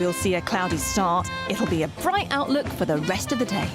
We'll see a cloudy start. It'll be a bright outlook for the rest of the day.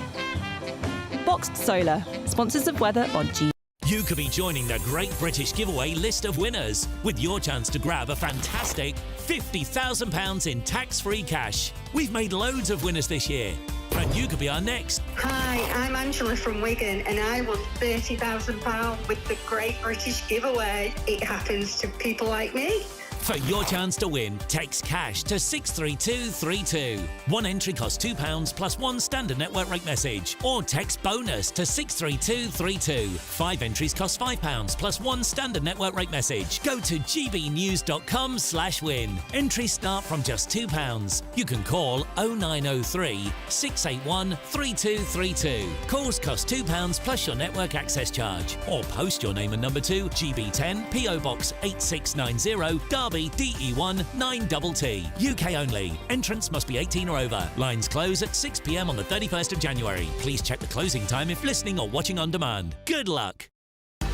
Boxed Solar, sponsors of weather on G. You could be joining the Great British Giveaway list of winners with your chance to grab a fantastic £50,000 in tax-free cash. We've made loads of winners this year, and you could be our next. Hi, I'm Angela from Wigan, and I won £30,000 with the Great British Giveaway. It happens to people like me. For your chance to win, text cash to 63232. One entry costs £2 plus one standard network rate message. Or text bonus to 63232. 5 entries cost £5 plus one standard network rate message. Go to gbnews.com/win. Entries start from just £2. You can call 0903 681 3232. Calls cost £2 plus your network access charge. Or post your name and number to GB10 PO Box 8690 Derby DE1 9TT. UK only. Entrance must be 18 or over. Lines close at 6 p.m. on the 31st of January. Please check the closing time if listening or watching on demand. Good luck.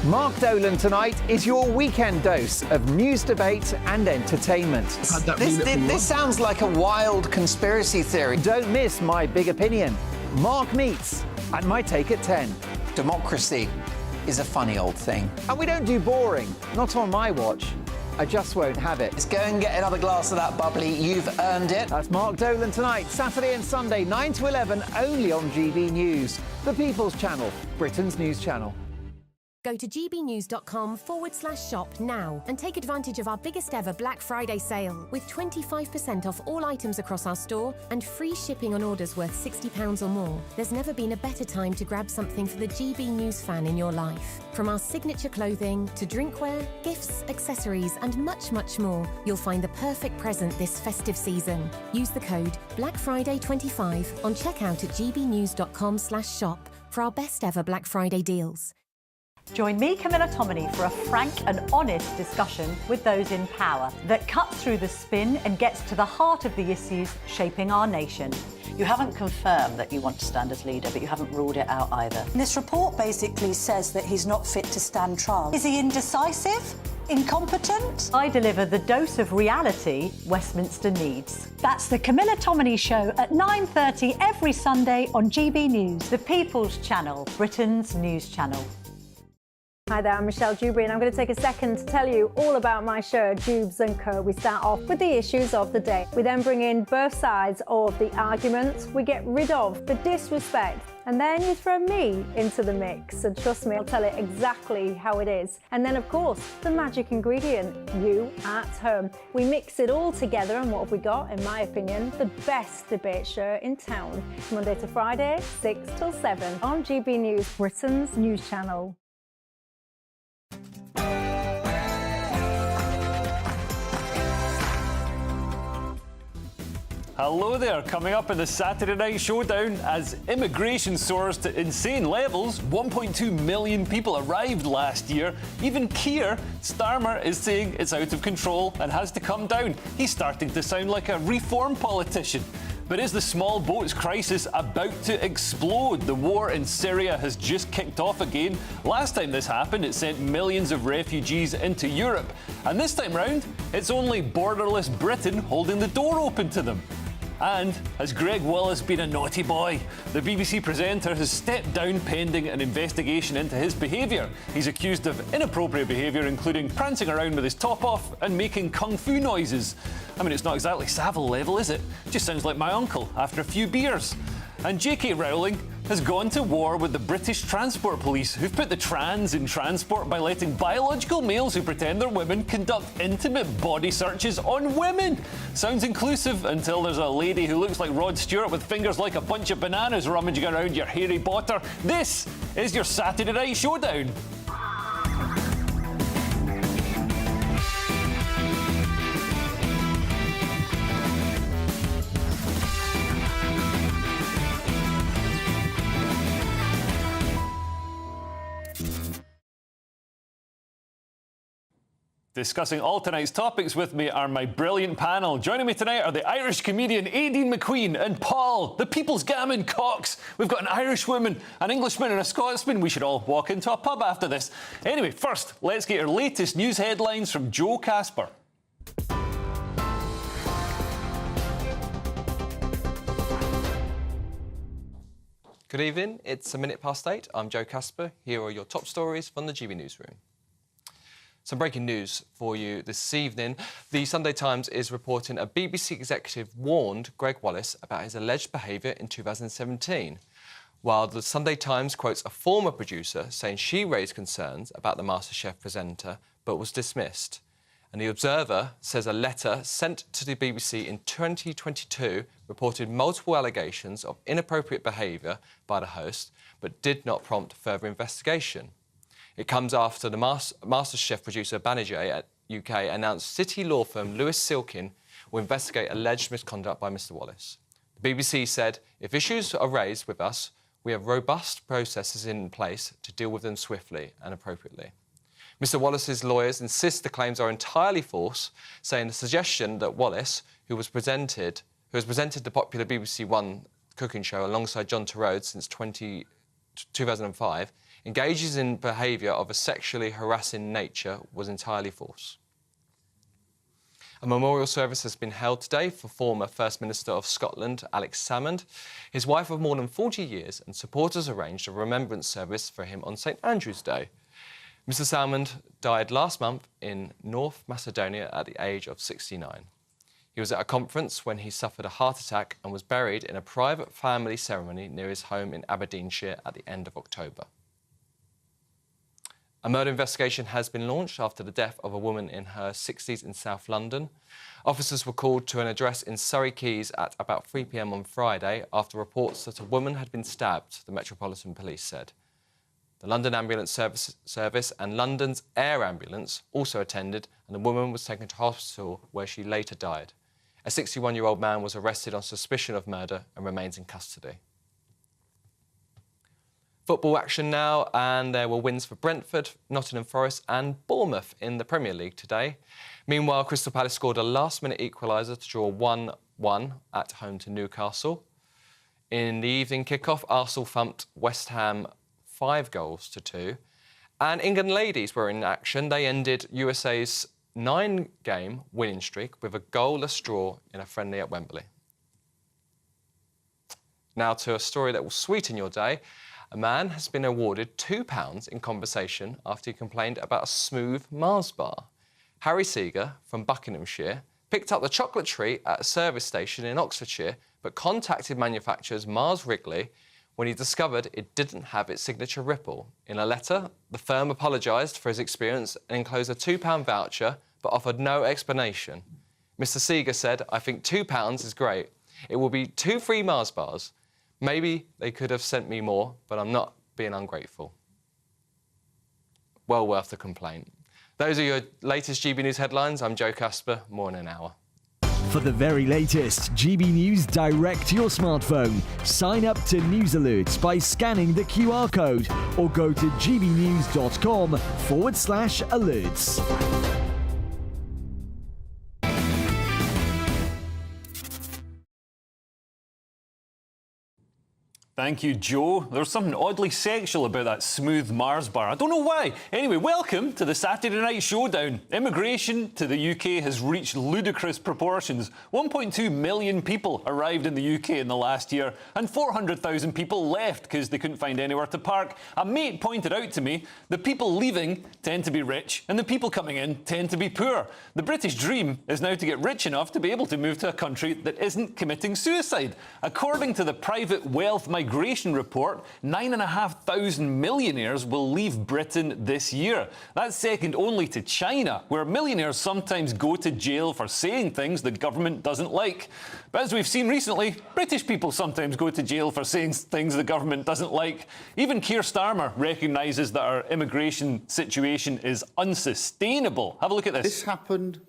Mark Dolan tonight is your weekend dose of news, debate and entertainment. This sounds like a wild conspiracy theory. Don't miss my big opinion. Mark meets and my take at 10. Democracy is a funny old thing. And we don't do boring. Not on my watch. I just won't have it. Let's go and get another glass of that bubbly. You've earned it. That's Mark Dolan tonight, Saturday and Sunday, 9 to 11, only on GB News, the People's Channel, Britain's news channel. Go to gbnews.com/shop now and take advantage of our biggest ever Black Friday sale with 25% off all items across our store and free shipping on orders worth £60 or more. There's never been a better time to grab something for the GB News fan in your life. From our signature clothing to drinkware, gifts, accessories and much, much more, you'll find the perfect present this festive season. Use the code BLACKFRIDAY25 on checkout at gbnews.com/shop for our best ever Black Friday deals. Join me, Camilla Tominey, for a frank and honest discussion with those in power that cuts through the spin and gets to the heart of the issues shaping our nation. You haven't confirmed that you want to stand as leader, but you haven't ruled it out either. This report basically says that he's not fit to stand trial. Is he indecisive? Incompetent? I deliver the dose of reality Westminster needs. That's the Camilla Tominey Show at 9:30 every Sunday on GB News, the People's Channel, Britain's news channel. Hi there, I'm Michelle Dewberry and I'm going to take a second to tell you all about my show, Dewbs and Co. We start off with the issues of the day. We then bring in both sides of the arguments. We get rid of the disrespect. And then you throw me into the mix. And trust me, I'll tell it exactly how it is. And then, of course, the magic ingredient, you at home. We mix it all together and what have we got, in my opinion, the best debate show in town. Monday to Friday, 6 till 7 on GB News, Britain's news channel. Hello there, coming up in the Saturday Night Showdown, as immigration soars to insane levels, 1.2 million people arrived last year. Even Keir Starmer is saying it's out of control and has to come down. He's starting to sound like a reform politician. But is the small boats crisis about to explode? The war in Syria has just kicked off again. Last time this happened, it sent millions of refugees into Europe. And this time round, it's only borderless Britain holding the door open to them. And has Gregg Wallace been a naughty boy? The BBC presenter has stepped down pending an investigation into his behaviour. He's accused of inappropriate behaviour, including prancing around with his top off and making kung fu noises. I mean, it's not exactly Savile level, is it? Just sounds like my uncle after a few beers. And J.K. Rowling has gone to war with the British Transport Police, who've put the trans in transport by letting biological males who pretend they're women conduct intimate body searches on women. Sounds inclusive until there's a lady who looks like Rod Stewart with fingers like a bunch of bananas rummaging around your hairy botter. This is your Saturday Night Showdown. Discussing all tonight's topics with me are my brilliant panel. Joining me tonight are the Irish comedian Aideen McQueen and Paul, the People's Gammon Cox. We've got an Irish woman, an Englishman and a Scotsman. We should all walk into a pub after this. Anyway, first, let's get your latest news headlines from Joe Casper. Good evening, it's 8:01. I'm Joe Casper. Here are your top stories from the GB Newsroom. Some breaking news for you this evening. The Sunday Times is reporting a BBC executive warned Gregg Wallace about his alleged behaviour in 2017, while the Sunday Times quotes a former producer saying she raised concerns about the MasterChef presenter but was dismissed. And The Observer says a letter sent to the BBC in 2022 reported multiple allegations of inappropriate behaviour by the host, but did not prompt further investigation. It comes after the MasterChef producer Banijay at UK announced City law firm Lewis Silkin will investigate alleged misconduct by Mr Wallace. The BBC said, if issues are raised with us, we have robust processes in place to deal with them swiftly and appropriately. Mr Wallace's lawyers insist the claims are entirely false, saying the suggestion that Wallace, who has presented the popular BBC One cooking show alongside John Turode since 2005, engages in behaviour of a sexually harassing nature, was entirely false. A memorial service has been held today for former First Minister of Scotland, Alex Salmond, his wife of more than 40 years, and supporters arranged a remembrance service for him on St Andrew's Day. Mr Salmond died last month in North Macedonia at the age of 69. He was at a conference when he suffered a heart attack and was buried in a private family ceremony near his home in Aberdeenshire at the end of October. A murder investigation has been launched after the death of a woman in her 60s in South London. Officers were called to an address in Surrey Quays at about 3 p.m. on Friday after reports that a woman had been stabbed, the Metropolitan Police said. The London Ambulance Service and London's Air Ambulance also attended, and the woman was taken to hospital where she later died. A 61-year-old man was arrested on suspicion of murder and remains in custody. Football action now, and there were wins for Brentford, Nottingham Forest and Bournemouth in the Premier League today. Meanwhile, Crystal Palace scored a last-minute equaliser to draw 1-1 at home to Newcastle. In the evening kick-off, Arsenal thumped West Ham 5-2. And England ladies were in action. They ended USA's 9-game winning streak with a goalless draw in a friendly at Wembley. Now to a story that will sweeten your day. A man has been awarded £2 in compensation after he complained about a smooth Mars bar. Harry Seeger from Buckinghamshire picked up the chocolate treat at a service station in Oxfordshire but contacted manufacturers Mars Wrigley when he discovered it didn't have its signature ripple. In a letter, the firm apologised for his experience and enclosed a £2 voucher but offered no explanation. Mr Seeger said, I think £2 is great. It will be 2 free Mars bars. Maybe they could have sent me more, but I'm not being ungrateful. Well worth the complaint. Those are your latest GB News headlines. I'm Joe Casper. More in an hour. For the very latest GB News direct to your smartphone, sign up to News Alerts by scanning the QR code or go to gbnews.com/alerts. Thank you, Joe. There's something oddly sexual about that smooth Mars bar. I don't know why. Anyway, welcome to the Saturday Night Showdown. Immigration to the UK has reached ludicrous proportions. 1.2 million people arrived in the UK in the last year, and 400,000 people left because they couldn't find anywhere to park. A mate pointed out to me, the people leaving tend to be rich, and the people coming in tend to be poor. The British dream is now to get rich enough to be able to move to a country that isn't committing suicide. According to the private wealth migration report, 9,500 millionaires will leave Britain this year. That's second only to China, where millionaires sometimes go to jail for saying things the government doesn't like. But as we've seen recently, British people sometimes go to jail for saying things the government doesn't like. Even Keir Starmer recognises that our immigration situation is unsustainable. Have a look at this. This happened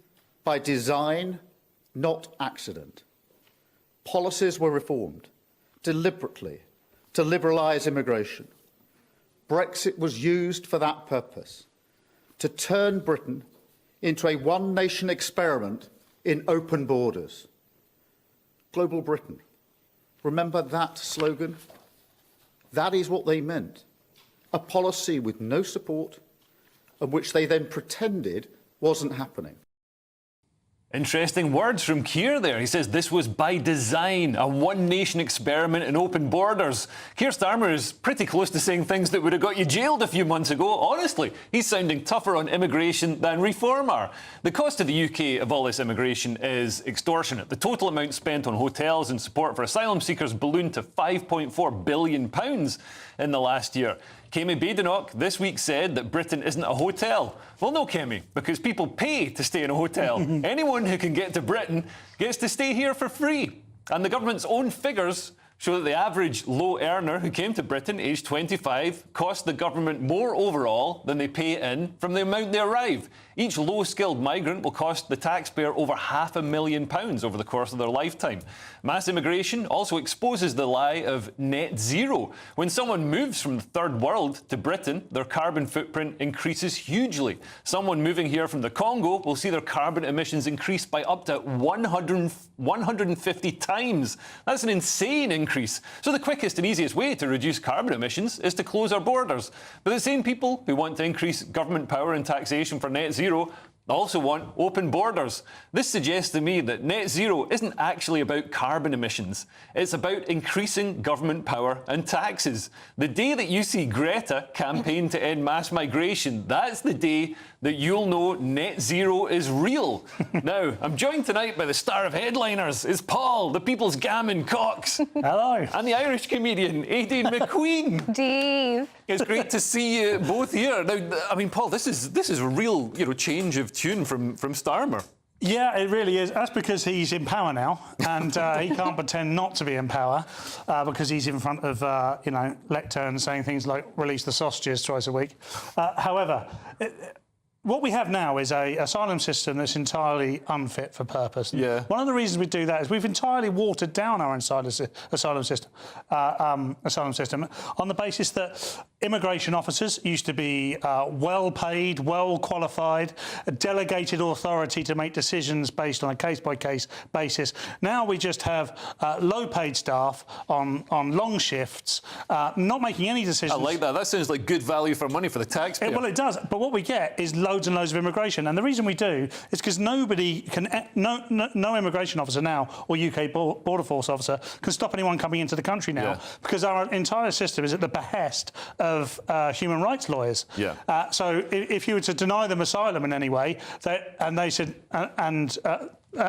by design, not accident. Policies were reformed deliberately to liberalise immigration. Brexit was used for that purpose, to turn Britain into a one-nation experiment in open borders. Global Britain. Remember that slogan? That is what they meant. A policy with no support and which they then pretended wasn't happening. Interesting words from Keir there. He says this was by design, a one-nation experiment in open borders. Keir Starmer is pretty close to saying things that would have got you jailed a few months ago. Honestly, he's sounding tougher on immigration than Reform are. The cost to the UK of all this immigration is extortionate. The total amount spent on hotels and support for asylum seekers ballooned to £5.4 billion in the last year. Kemi Badenoch this week said that Britain isn't a hotel. Well, no, Kemi, because people pay to stay in a hotel. Anyone who can get to Britain gets to stay here for free. And the government's own figures show that the average low earner who came to Britain, aged 25, cost the government more overall than they pay in from the amount they arrive. Each low-skilled migrant will cost the taxpayer over £500,000 over the course of their lifetime. Mass immigration also exposes the lie of net zero. When someone moves from the third world to Britain, their carbon footprint increases hugely. Someone moving here from the Congo will see their carbon emissions increase by up to 150 times. That's an insane increase. So the quickest and easiest way to reduce carbon emissions is to close our borders. But the same people who want to increase government power and taxation for net zero also want open borders. This suggests to me that net zero isn't actually about carbon emissions. It's about increasing government power and taxes. The day that you see Greta campaign to end mass migration, that's the day that you'll know net zero is real. Now, I'm joined tonight by the star of headliners. It's Paul, the People's Gammon Cox. Hello. And the Irish comedian, Aidan McQueen. Dave. It's great to see you both here. Now, I mean, Paul, this is a real, change of tune from Starmer. Yeah, it really is. That's because he's in power now, and he can't pretend not to be in power because he's in front of, lecterns saying things like release the sausages twice a week. However, what we have now is an asylum system that's entirely unfit for purpose. Yeah. One of the reasons we do that is we've entirely watered down our asylum system on the basis that immigration officers used to be well paid, well qualified, delegated authority to make decisions based on a case-by-case basis. Now we just have low-paid staff on long shifts, not making any decisions. I like that. That sounds like good value for money for the taxpayer. Well, it does. But what we get is loads and loads of immigration. And the reason we do is because nobody can, no immigration officer now or UK Border Force officer can stop anyone coming into the country now because our entire system is at the behest of human rights lawyers. Yeah. So if you were to deny them asylum in any way,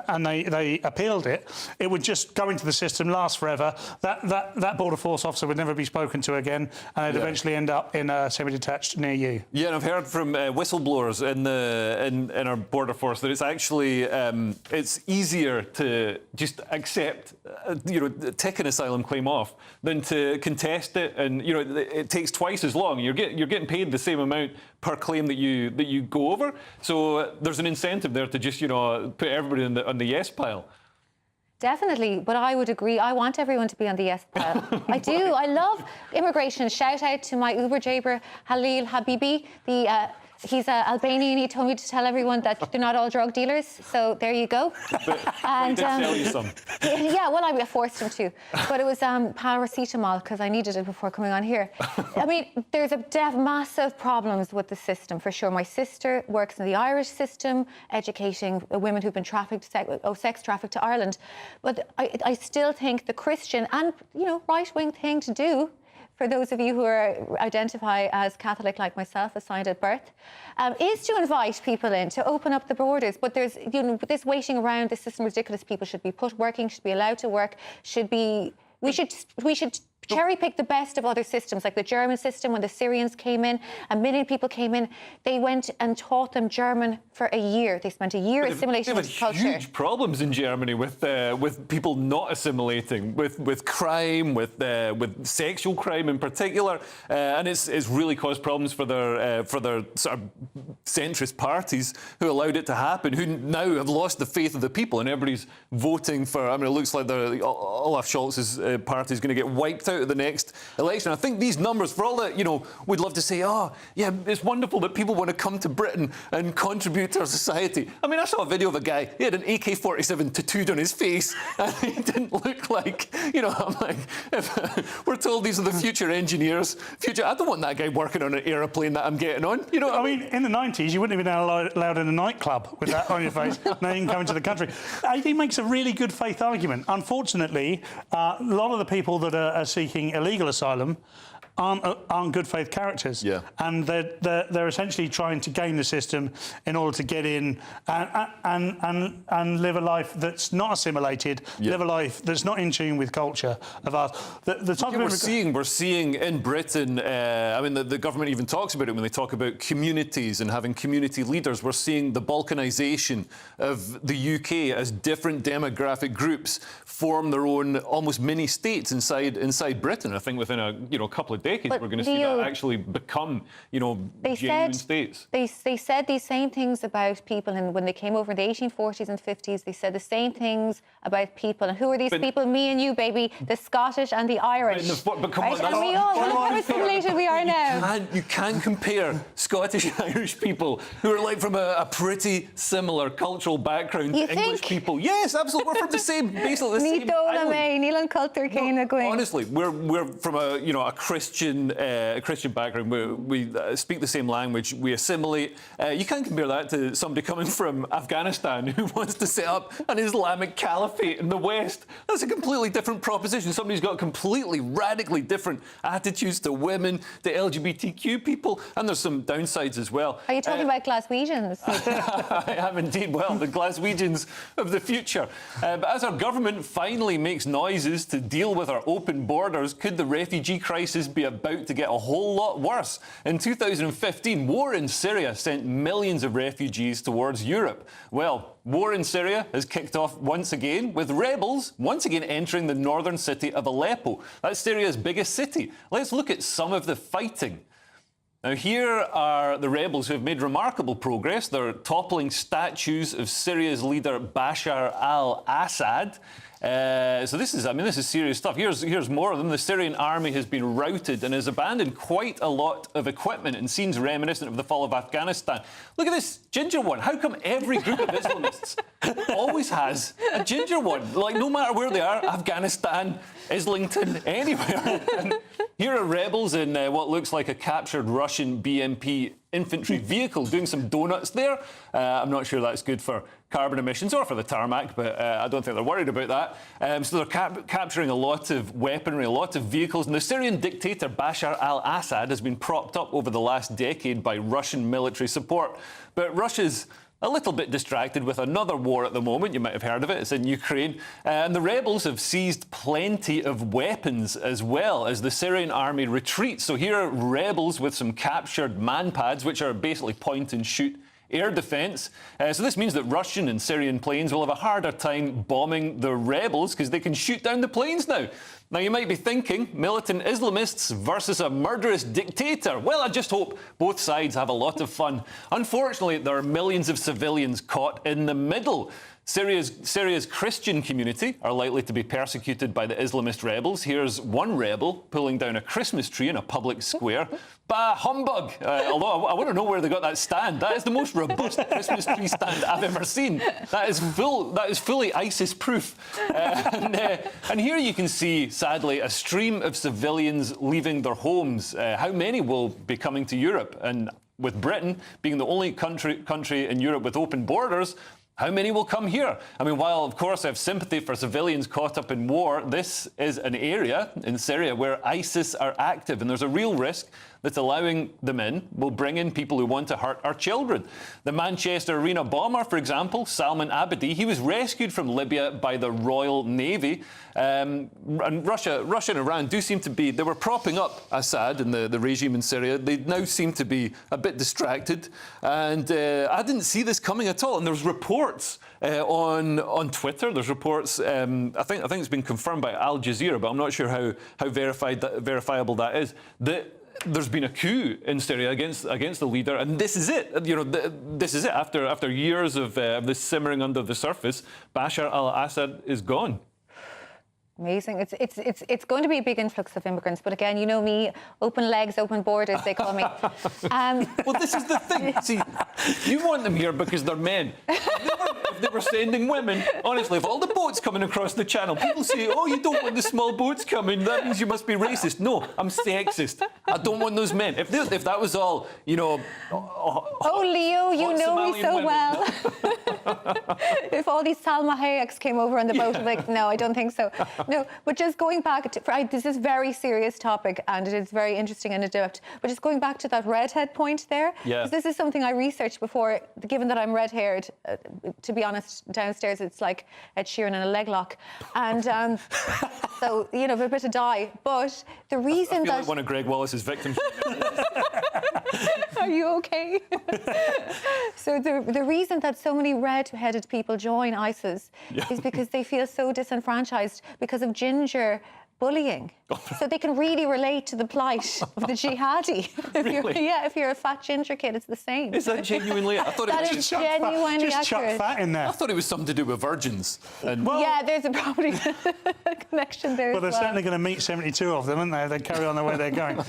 and they appealed it, it would just go into the system, last forever. That Border Force officer would never be spoken to again, and they'd eventually end up in a semi-detached near you. Yeah, and I've heard from whistleblowers in our Border Force that it's actually it's easier to just accept, take an asylum claim off than to contest it, and it takes twice as long. You're getting paid the same amount per claim that you go over. So there's an incentive there to just put everybody on the yes pile. Definitely, but I would agree. I want everyone to be on the yes pile. I do. I love immigration. Shout out to my Uber Jaber, Halil Habibi. He's Albanian. He told me to tell everyone that they're not all drug dealers. So there you go. And tell you some. Yeah, well, I forced him to. But it was paracetamol because I needed it before coming on here. I mean, there's massive problems with the system, for sure. My sister works in the Irish system, educating women who've been sex trafficked to Ireland. But I still think the Christian and, right-wing thing to do, for those of you who identify as Catholic like myself, assigned at birth, is to invite people in, to open up the borders. But there's, this waiting around, this system is ridiculous. People should be working, should be allowed to work, we should cherry pick the best of other systems, like the German system. When the Syrians came in, 1 million people came in, they went and taught them German for a year. They spent a year assimilating into culture. They have huge problems in Germany with people not assimilating, with crime, with sexual crime in particular, and it's really caused problems for their sort of centrist parties who allowed it to happen, who now have lost the faith of the people, and everybody's voting for. I mean, it looks like Olaf Scholz's party is going to get wiped out out of the next election. I think these numbers, for all that, we'd love to say, oh, yeah, it's wonderful that people want to come to Britain and contribute to our society. I mean, I saw a video of a guy, he had an AK-47 tattooed on his face, and he didn't look like, I'm like, if we're told these are the future engineers, I don't want that guy working on an aeroplane that I'm getting on. I mean, in the 90s, you wouldn't have been allowed in a nightclub with that on your face. Now you can come into the country. He makes a really good faith argument. Unfortunately, a lot of the people that are seeking illegal asylum aren't good faith characters, and they're essentially trying to game the system in order to get in and live a life that's not assimilated, live a life that's not in tune with culture of ours. The type of we're seeing in Britain. I mean, the government even talks about it when they talk about communities and having community leaders. We're seeing the balkanisation of the UK as different demographic groups form their own almost mini states inside Britain. I think within a couple of decades, we're going to see that actually become, genuine states. They said these same things about people, and when they came over in the 1840s and 50s, they said the same things about people. And who are these people? Me and you, baby, the Scottish and the Irish. But come on, and we all, how assimilated we are now. You can compare Scottish and Irish people who are like from a pretty similar cultural background to English people. Yes, absolutely. We're from the same, basically the same island. Honestly, we're from a Christian background. We speak the same language. We assimilate. You can't compare that to somebody coming from Afghanistan who wants to set up an Islamic caliphate in the West. That's a completely different proposition. Somebody's got completely radically different attitudes to women, to LGBTQ people, and there's some downsides as well. Are you talking about Glaswegians? I am indeed. Well, the Glaswegians of the future. But as our government finally makes noises to deal with our open borders, could the refugee crisis be about to get a whole lot worse? In 2015, war in Syria sent millions of refugees towards Europe. Well, war in Syria has kicked off once again, with rebels once again entering the northern city of Aleppo. That's Syria's biggest city. Let's look at some of the fighting. Now, here are the rebels who have made remarkable progress. They're toppling statues of Syria's leader Bashar al-Assad. So this is serious stuff. Here's more of them. The Syrian army has been routed and has abandoned quite a lot of equipment in scenes reminiscent of the fall of Afghanistan. Look at this ginger one. How come every group of Islamists always has a ginger one? Like, no matter where they are, Afghanistan, Islington, anywhere. And here are rebels in what looks like a captured Russian BMP infantry vehicle doing some donuts there. I'm not sure that's good for carbon emissions or for the tarmac, but I don't think they're worried about that. So they're capturing a lot of weaponry, a lot of vehicles, and the Syrian dictator Bashar al-Assad has been propped up over the last decade by Russian military support. But Russia's a little bit distracted with another war at the moment. You might have heard of it. It's in Ukraine. And the rebels have seized plenty of weapons as well as the Syrian army retreats. So here are rebels with some captured manpads, which are basically point-and-shoot air defence. So this means that Russian and Syrian planes will have a harder time bombing the rebels because they can shoot down the planes now. Now, you might be thinking, militant Islamists versus a murderous dictator. Well, I just hope both sides have a lot of fun. Unfortunately, there are millions of civilians caught in the middle. Syria's Christian community are likely to be persecuted by the Islamist rebels. Here's one rebel pulling down a Christmas tree in a public square. Bah, humbug! Although I want to know where they got that stand. That is the most robust Christmas tree stand I've ever seen. That is fully ISIS-proof. And here you can see, sadly, a stream of civilians leaving their homes. How many will be coming to Europe? And with Britain being the only country in Europe with open borders, how many will come here? I mean, while, of course, I have sympathy for civilians caught up in war, this is an area in Syria where ISIS are active, and there's a real risk that allowing them in will bring in people who want to hurt our children. The Manchester Arena bomber, for example, Salman Abedi, he was rescued from Libya by the Royal Navy. And Russia and Iran do seem to be, they were propping up Assad and the regime in Syria. They now seem to be a bit distracted. And I didn't see this coming at all. And there's reports on Twitter. There's reports, I think it's been confirmed by Al Jazeera, but I'm not sure how verifiable that is. There's been a coup in Syria against the leader, and this is it. This is it. After years of this simmering under the surface, Bashar al-Assad is gone. Amazing. It's going to be a big influx of immigrants, but again, you know me, open legs, open borders, they call me. Well, this is the thing. See, you want them here because they're men. If they were sending women, honestly, if all the boats coming across the channel, people say, oh, you don't want the small boats coming, that means you must be racist. No, I'm sexist. I don't want those men. If that was all, you know... Oh, Leo, you know me so women. well. If all these Salma Hayeks came over on the boat, I'm like, no, I don't think so. No, but just going back to... this is a very serious topic, and it is very interesting and in-depth, but just going back to that redhead point there, because this is something I researched before, given that I'm red-haired, to be honest, downstairs it's like Ed Sheeran in a leg lock. And so, you know, a bit of dye. But the reason I feel that... like one of Gregg Wallace's victims. Are you okay? So the reason that so many red-headed people join ISIS is because they feel so disenfranchised because of ginger bullying. So they can really relate to the plight of the jihadi. If you're a fat ginger kid, it's the same. Is that genuinely? I thought that it was is genuinely just chuck accurate. fat in there. I thought it was something to do with virgins. And Yeah, there's probably a connection there. Well, they're as well. certainly going to meet 72 of them, aren't they? They carry on the way they're going.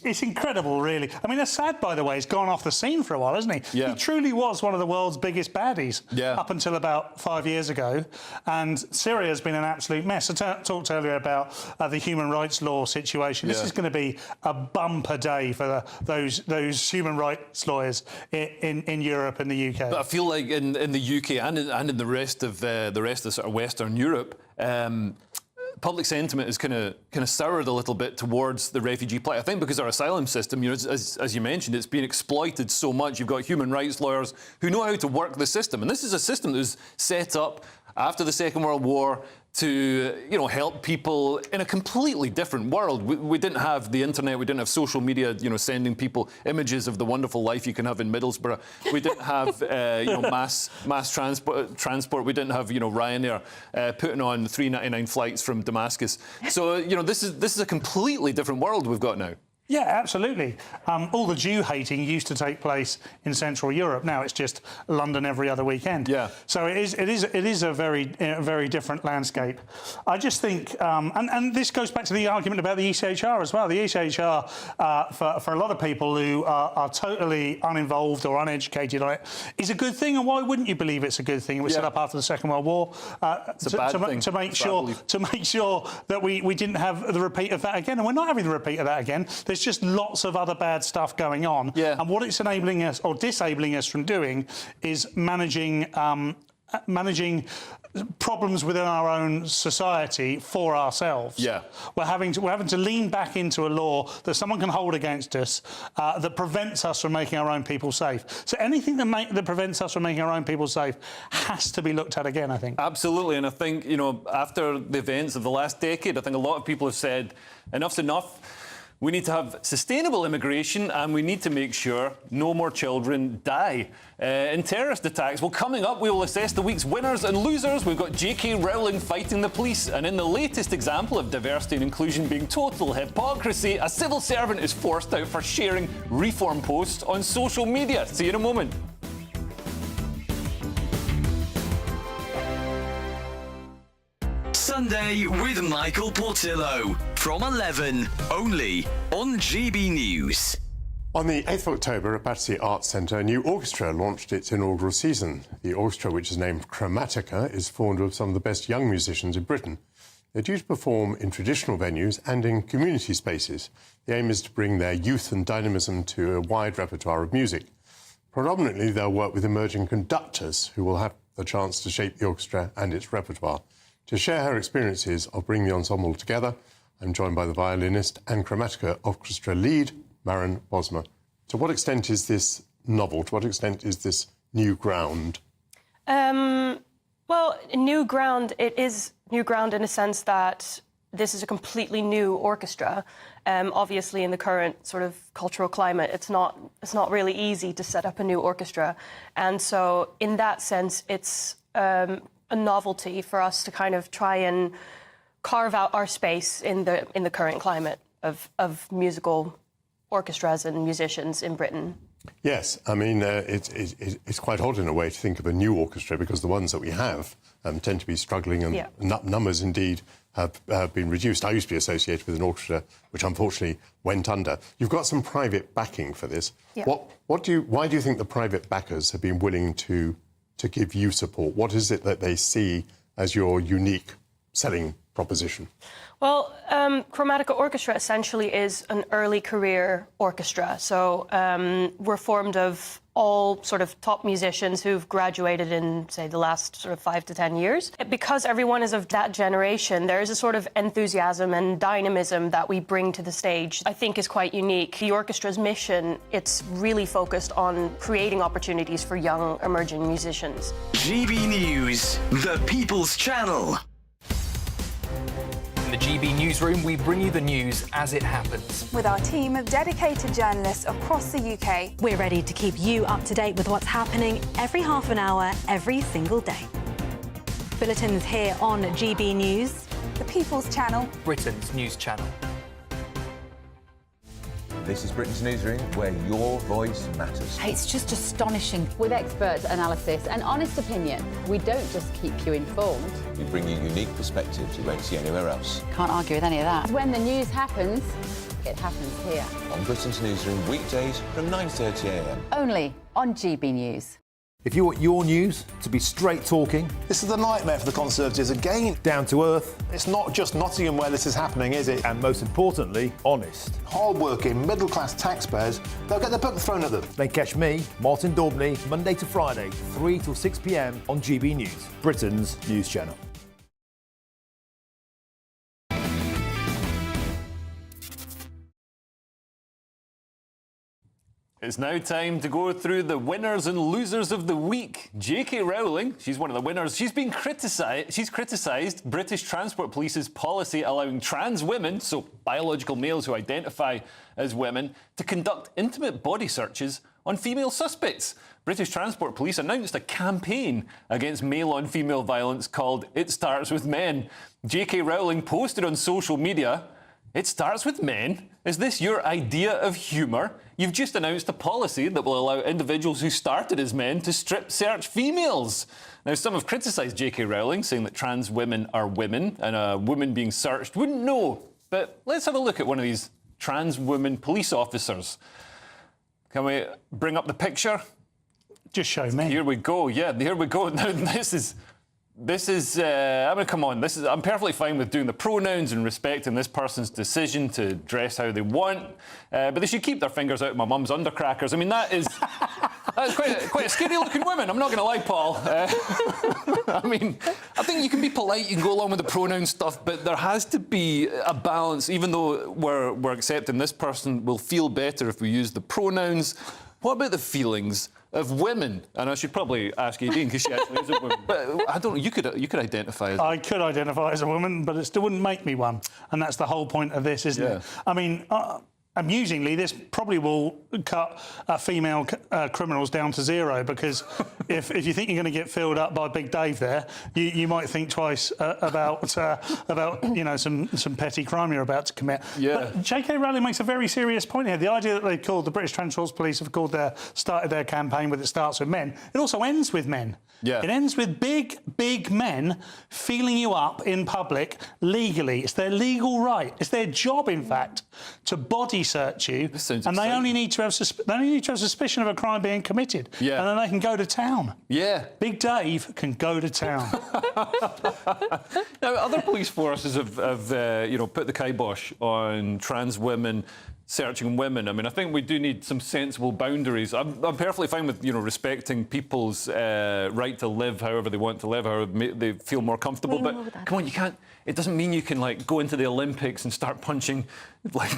It's incredible, really. I mean, Assad, by the way, has gone off the scene for a while, hasn't he? Yeah. He truly was one of the world's biggest baddies up until about 5 years ago. And Syria has been an absolute mess. I talked earlier about the human rights law situation. This is going to be a bumper day for those human rights lawyers in Europe and the UK. But I feel like in the UK and in the rest of sort of Western Europe, public sentiment is kind of soured a little bit towards the refugee plight. I think because our asylum system, you know, as you mentioned, it's been exploited so much. You've got human rights lawyers who know how to work the system, and this is a system that was set up after the Second World War to, you know, help people in a completely different world. We didn't have the internet, we didn't have social media, you know, sending people images of the wonderful life you can have in Middlesbrough. We didn't have, you know, mass transport. We didn't have, you know, Ryanair putting on $3.99 flights from Damascus. So, you know, this is a completely different world we've got now. Yeah, absolutely. All the Jew hating used to take place in Central Europe. Now it's just London every other weekend. Yeah. So it is a very different landscape. I just think, and this goes back to the argument about the ECHR as well. The ECHR, for a lot of people who are totally uninvolved or uneducated on it, is a good thing. And why wouldn't you believe it's a good thing? It was set up after the Second World War to make sure that we didn't have the repeat of that again, and we're not having the repeat of that again. There's just lots of other bad stuff going on. Yeah. And what it's enabling us or disabling us from doing is managing problems within our own society for ourselves. Yeah. We're having to lean back into a law that someone can hold against us that prevents us from making our own people safe. So anything that prevents us from making our own people safe has to be looked at again, I think. Absolutely, and I think, you know, after the events of the last decade, I think a lot of people have said enough's enough. We need to have sustainable immigration, and we need to make sure no more children die in terrorist attacks. Well, coming up, we will assess the week's winners and losers. We've got J.K. Rowling fighting the police, and in the latest example of diversity and inclusion being total hypocrisy, a civil servant is forced out for sharing reform posts on social media. See you in a moment. Sunday with Michael Portillo from 11, only on GB News. On the 8th of October at Battersea Arts Centre, a new orchestra launched its inaugural season. The orchestra, which is named Chromatica, is formed of some of the best young musicians in Britain. They're due to perform in traditional venues and in community spaces. The aim is to bring their youth and dynamism to a wide repertoire of music. Predominantly, they'll work with emerging conductors who will have the chance to shape the orchestra and its repertoire. To share her experiences of bringing the ensemble together, I'm joined by the violinist and Chromatica orchestra lead, Maren Bosma. To what extent is this novel? To what extent is this new ground? Well, new ground, it is new ground in a sense that this is a completely new orchestra. Obviously, in the current sort of cultural climate, it's not really easy to set up a new orchestra. And so, in that sense, it's a novelty for us to kind of try and carve out our space in the current climate of musical orchestras and musicians in Britain. Yes, I mean, it's quite odd in a way to think of a new orchestra because the ones that we have tend to be struggling and numbers indeed have been reduced. I used to be associated with an orchestra which unfortunately went under. You've got some private backing for this. Yeah. Why do you think the private backers have been willing to give you support? What is it that they see as your unique selling proposition? Well, Chromatica Orchestra essentially is an early career orchestra. So we're formed of all sort of top musicians who've graduated in, say, the last sort of 5 to 10 years. Because everyone is of that generation, there is a sort of enthusiasm and dynamism that we bring to the stage I think is quite unique. The orchestra's mission, it's really focused on creating opportunities for young emerging musicians. GB News, the People's Channel. In the GB Newsroom, we bring you the news as it happens. With our team of dedicated journalists across the UK. We're ready to keep you up to date with what's happening every half an hour, every single day. Bulletins here on GB News. The People's Channel. Britain's news channel. This is Britain's Newsroom, where your voice matters. It's just astonishing. With expert analysis and honest opinion, we don't just keep you informed. We bring you unique perspectives you won't see anywhere else. Can't argue with any of that. When the news happens, it happens here. On Britain's Newsroom, weekdays from 9:30 a.m. Only on GB News. If you want your news to be straight talking... This is a nightmare for the Conservatives again. Down to earth. It's not just Nottingham where this is happening, is it? And most importantly, honest. Hard-working, middle-class taxpayers, they'll get their book thrown at them. Then catch me, Martin Daubney, Monday to Friday, 3 till 6 p.m. on GB News, Britain's news channel. It's now time to go through the winners and losers of the week. J.K. Rowling, she's one of the winners. She's criticised British Transport Police's policy allowing trans women, so biological males who identify as women, to conduct intimate body searches on female suspects. British Transport Police announced a campaign against male-on-female violence called It Starts With Men. J.K. Rowling posted on social media, "It starts with men? Is this your idea of humour? You've just announced a policy that will allow individuals who started as men to strip search females." Now, some have criticised J.K. Rowling, saying that trans women are women and a woman being searched wouldn't know. But let's have a look at one of these trans women police officers. Can we bring up the picture? Just show me. Here we go. Yeah, here we go. Now, This is I mean, come on, I'm perfectly fine with doing the pronouns and respecting this person's decision to dress how they want, but they should keep their fingers out of my mum's undercrackers. I mean, that's quite a scary-looking woman, I'm not going to lie, Paul. I mean, I think you can be polite, you can go along with the pronoun stuff, but there has to be a balance, even though we're accepting this person will feel better if we use the pronouns. What about the feelings of women? And I should probably ask Aideen, because she actually is a woman. But I don't know, you could identify as... I could identify as a woman, but it still wouldn't make me one. And that's the whole point of this, isn't it? I mean, amusingly, this probably will cut female criminals down to zero, because if you think you're going to get filled up by Big Dave there, you might think twice about some petty crime you're about to commit. Yeah. But J.K. Rowling makes a very serious point here. The idea that they've called the British Transport Police have started their campaign with "It Starts With Men." It also ends with men. Yeah. It ends with big men feeling you up in public legally. It's their legal right. It's their job, in fact, to body search you, and they only need to have suspicion of a crime being committed. Yeah. And then they can go to town. Yeah. Big Dave can go to town. Now, other police forces have put the kibosh on trans women searching women. I mean, I think we do need some sensible boundaries. I'm perfectly fine with, respecting people's right to live however they want to live, however they feel more comfortable. But come on, you can't. It doesn't mean you can go into the Olympics and start punching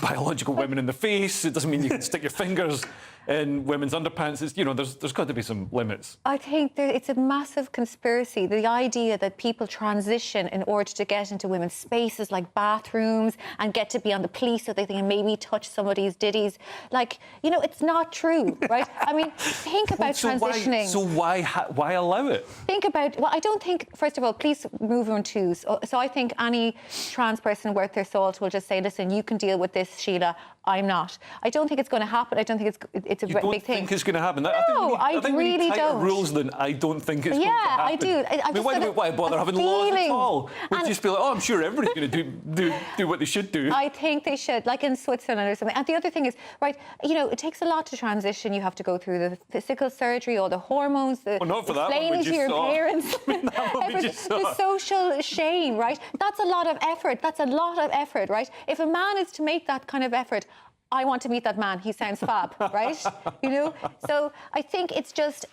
biological women in the face. It doesn't mean you can stick your fingers in women's underpants. It's, there's got to be some limits. I think it's a massive conspiracy. The idea that people transition in order to get into women's spaces like bathrooms and get to be on the police so they can maybe touch somebody's ditties. It's not true, right? I mean, think about transitioning. So why allow it? Think about, I don't think, first of all, police move on twos. So I think any trans person worth their salt will just say, listen, you can deal with this, Sheila, I'm not. I don't think it's going to happen. I don't think it's a You big don't thing. think it's going to happen? No, I think we need really tighter don't. rules than I don't think it's Yeah, going to happen. I do. I mean, why bother having laws at all? We'd just be like, oh, I'm sure everybody's going to do what they should do. I think they should, like in Switzerland or something. And the other thing is, right, you know, it takes a lot to transition. You have to go through the physical surgery, all the hormones, the Well, not for that one we explaining to just your saw. parents, I mean, that one we just saw. the social shame, right? That's a lot of effort. That's a lot of effort, right? If a man is to make that kind of effort, I want to meet that man. He sounds fab, right? You know? So I think it's just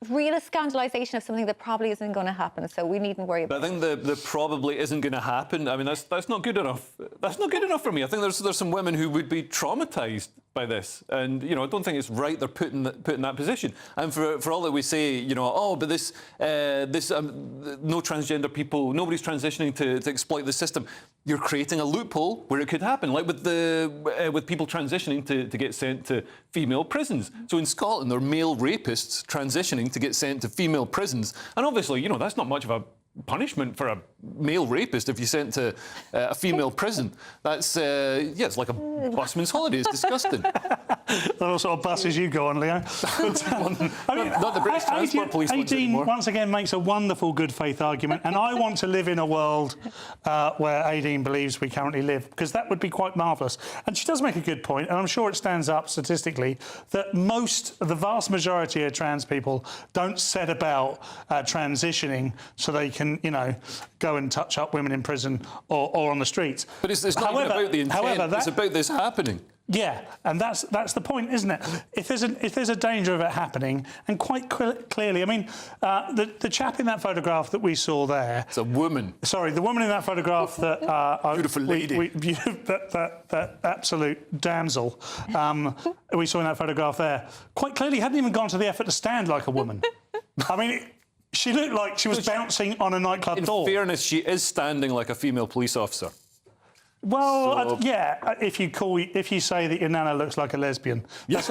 real scandalisation of something that probably isn't going to happen. So we needn't worry about But I think the probably isn't going to happen. I mean, that's not good enough. That's not good enough for me. I think there's some women who would be traumatised by this, and you know, I don't think it's right they're put in that position. And for all that we say, you know, oh, but no transgender people, nobody's transitioning to exploit the system. You're creating a loophole where it could happen, like with people transitioning to get sent to female prisons. So in Scotland, there are male rapists transitioning to get sent to female prisons, and obviously, you know, that's not much of a punishment for a male rapist if you sent to a female prison. That's it's like a busman's holiday. It's disgusting. What sort of buses you go on, Leo? I mean, not the British Transport Police ones 18 anymore. once again makes a wonderful good faith argument, and I want to live in a world where Aideen believes we currently live, because that would be quite marvellous. And she does make a good point, and I'm sure it stands up statistically that the vast majority of trans people don't set about transitioning so they can, you know, go and touch up women in prison or on the streets. But it's not even about the intent. It's about this happening. Yeah, and that's the point, isn't it? If there's a danger of it happening, and quite clearly, I mean, the chap in that photograph that we saw there. It's a woman. Sorry, the woman in that photograph that beautiful lady, that absolute damsel we saw in that photograph there, quite clearly hadn't even gone to the effort to stand like a woman. I mean. She looked like she was bouncing on a nightclub door. In fairness, she is standing like a female police officer. Well, yeah, if you say that your nana looks like a lesbian. Yes.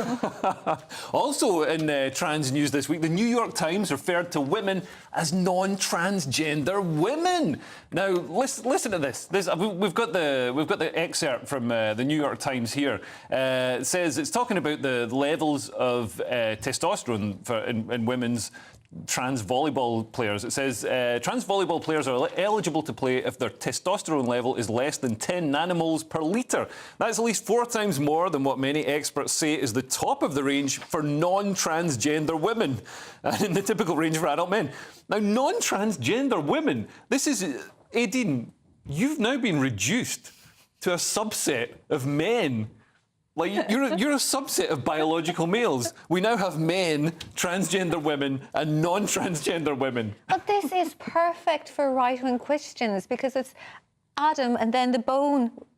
Also in trans news this week, the New York Times referred to women as non-transgender women. Now, listen to this. We've got the excerpt from the New York Times here. It says it's talking about the levels of testosterone in women's trans volleyball players. It says trans volleyball players are eligible to play if their testosterone level is less than 10 nanomoles per litre. That's at least 4 times more than what many experts say is the top of the range for non-transgender women, and in the typical range for adult men. Now, non-transgender women, this is... Aideen, you've now been reduced to a subset of men. Like, you're a subset of biological males. We now have men, transgender women, and non-transgender women. But this is perfect for right-wing Christians because it's Adam and then the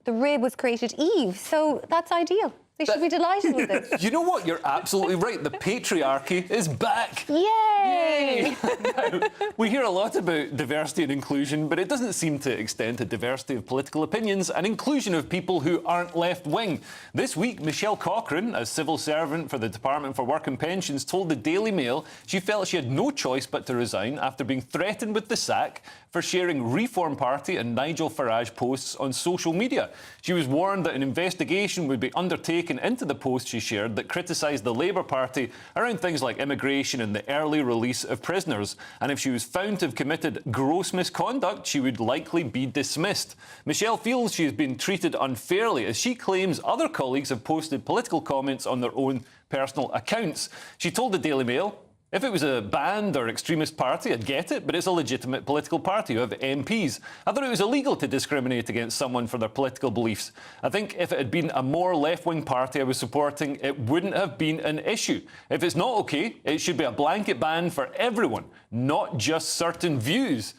rib was created Eve. So that's ideal. They should be delighted with it. You know what? You're absolutely right. The patriarchy is back. Yay! Now, we hear a lot about diversity and inclusion, but it doesn't seem to extend to diversity of political opinions and inclusion of people who aren't left-wing. This week, Michelle Cochrane, a civil servant for the Department for Work and Pensions, told the Daily Mail she felt she had no choice but to resign after being threatened with the sack for sharing Reform Party and Nigel Farage posts on social media. She was warned that an investigation would be undertaken into the post she shared that criticised the Labour Party around things like immigration and the early release of prisoners. And if she was found to have committed gross misconduct, she would likely be dismissed. Michelle feels she has been treated unfairly as she claims other colleagues have posted political comments on their own personal accounts. She told the Daily Mail, if it was a banned or extremist party, I'd get it, but it's a legitimate political party who have MPs. I thought it was illegal to discriminate against someone for their political beliefs. I think if it had been a more left-wing party I was supporting, it wouldn't have been an issue. If it's not OK, it should be a blanket ban for everyone, not just certain views.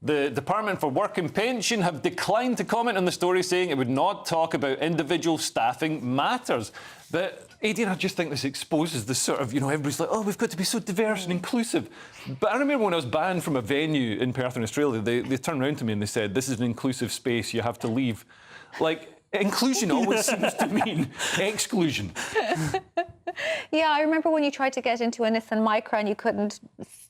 The Department for Work and Pension have declined to comment on the story, saying it would not talk about individual staffing matters. But Aideen, I just think this exposes the sort of, everybody's like, oh, we've got to be so diverse and inclusive. But I remember when I was banned from a venue in Perth in Australia, they turned around to me and they said, this is an inclusive space, you have to leave. Like, inclusion always seems to mean exclusion. Yeah, I remember when you tried to get into a Nissan Micra and you couldn't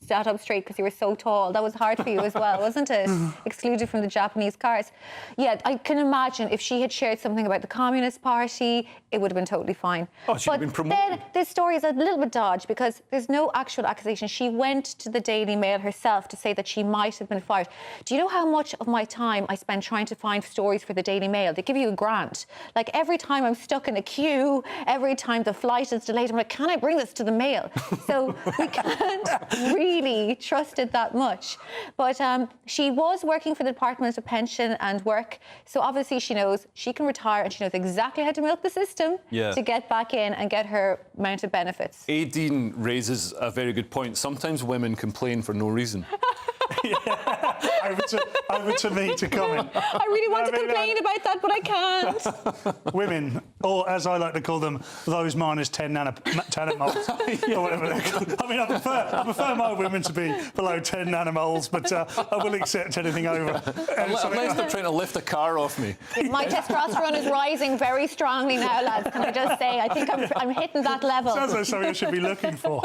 sat up straight because you were so tall. That was hard for you as well, wasn't it? Excluded from the Japanese cars. Yeah, I can imagine if she had shared something about the Communist Party, it would have been totally fine. Oh, she'd have been promoted. Then this story is a little bit dodgy because there's no actual accusation. She went to the Daily Mail herself to say that she might have been fired. Do you know how much of my time I spend trying to find stories for the Daily Mail? They give you a grant. Like every time I'm stuck in a queue, every time the flight is delayed, I'm like, can I bring this to the Mail? So we can't really trust it that much. But she was working for the Department of Pension and Work, so obviously she knows she can retire and she knows exactly how to milk the system to get back in and get her amount of benefits. Aideen raises a very good point. Sometimes women complain for no reason. Over to me to comment. I really want to complain about that, but I can't. Women, or as I like to call them, those minus 10 nanomoles, or whatever they're called. I mean, I prefer my women to be below 10 nanomoles, but I will accept anything over. Unless they're trying to lift a car off me. My testosterone is rising very strongly now, lads. Can I just say? I think I'm hitting that level. Sounds like something I should be looking for.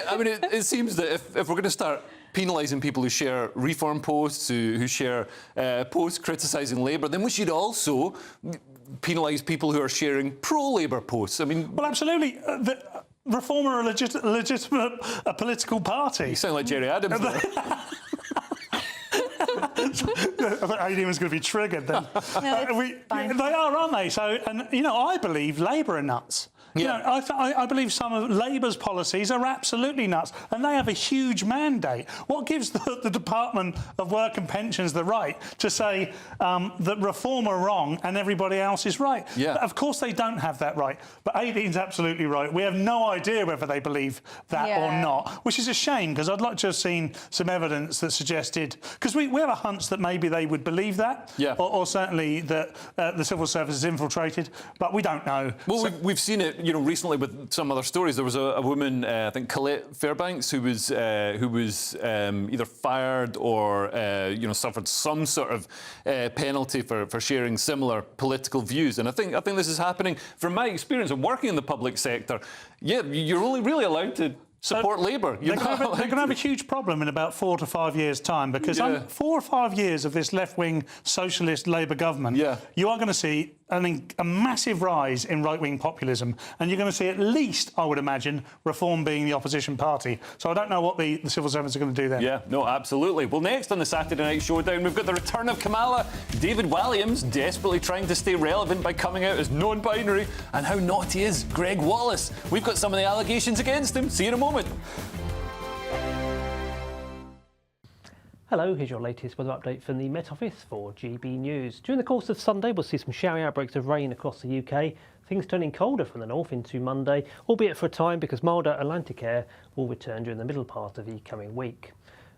I mean, it seems that if we're going to start penalising people who share reform posts, who share posts criticising Labour, then we should also penalise people who are sharing pro-Labour posts. I mean, well, absolutely. Reform are a legitimate political party. You sound like Jerry Adams. I thought Aideen was going to be triggered then. No, they are, aren't they? So, and you know, I believe Labour are nuts. Yeah. You know, I believe some of Labour's policies are absolutely nuts, and they have a huge mandate. What gives the Department of Work and Pensions the right to say that reform are wrong and everybody else is right? Yeah. Of course they don't have that right. But Aideen's absolutely right. We have no idea whether they believe that or not, which is a shame, because I'd like to have seen some evidence that suggested... Because we have a hunch that maybe they would believe that, or certainly that the civil service is infiltrated, but we don't know. Well, we've seen it, you know, recently with some other stories. There was a woman, I think Colette Fairbanks, who was either fired or you know, suffered some sort of penalty for sharing similar political views. And I think this is happening. From my experience of working in the public sector, you're only really allowed to support Labour. They're going to have a huge problem in about 4 to 5 years' time, because 4 or 5 years of this left-wing socialist Labour government, you are going to see a massive rise in right-wing populism, and you're going to see at least, I would imagine, Reform being the opposition party. So I don't know what the civil servants are going to do then. Yeah, no, absolutely. Well, next on the Saturday Night Showdown, we've got the return of Kamala, David Walliams desperately trying to stay relevant by coming out as non-binary, and how naughty is Gregg Wallace. We've got some of the allegations against him. See you in a moment. Hello, here's your latest weather update from the Met Office for GB News. During the course of Sunday, we'll see some showery outbreaks of rain across the UK. Things turning colder from the north into Monday, albeit for a time, because milder Atlantic air will return during the middle part of the coming week.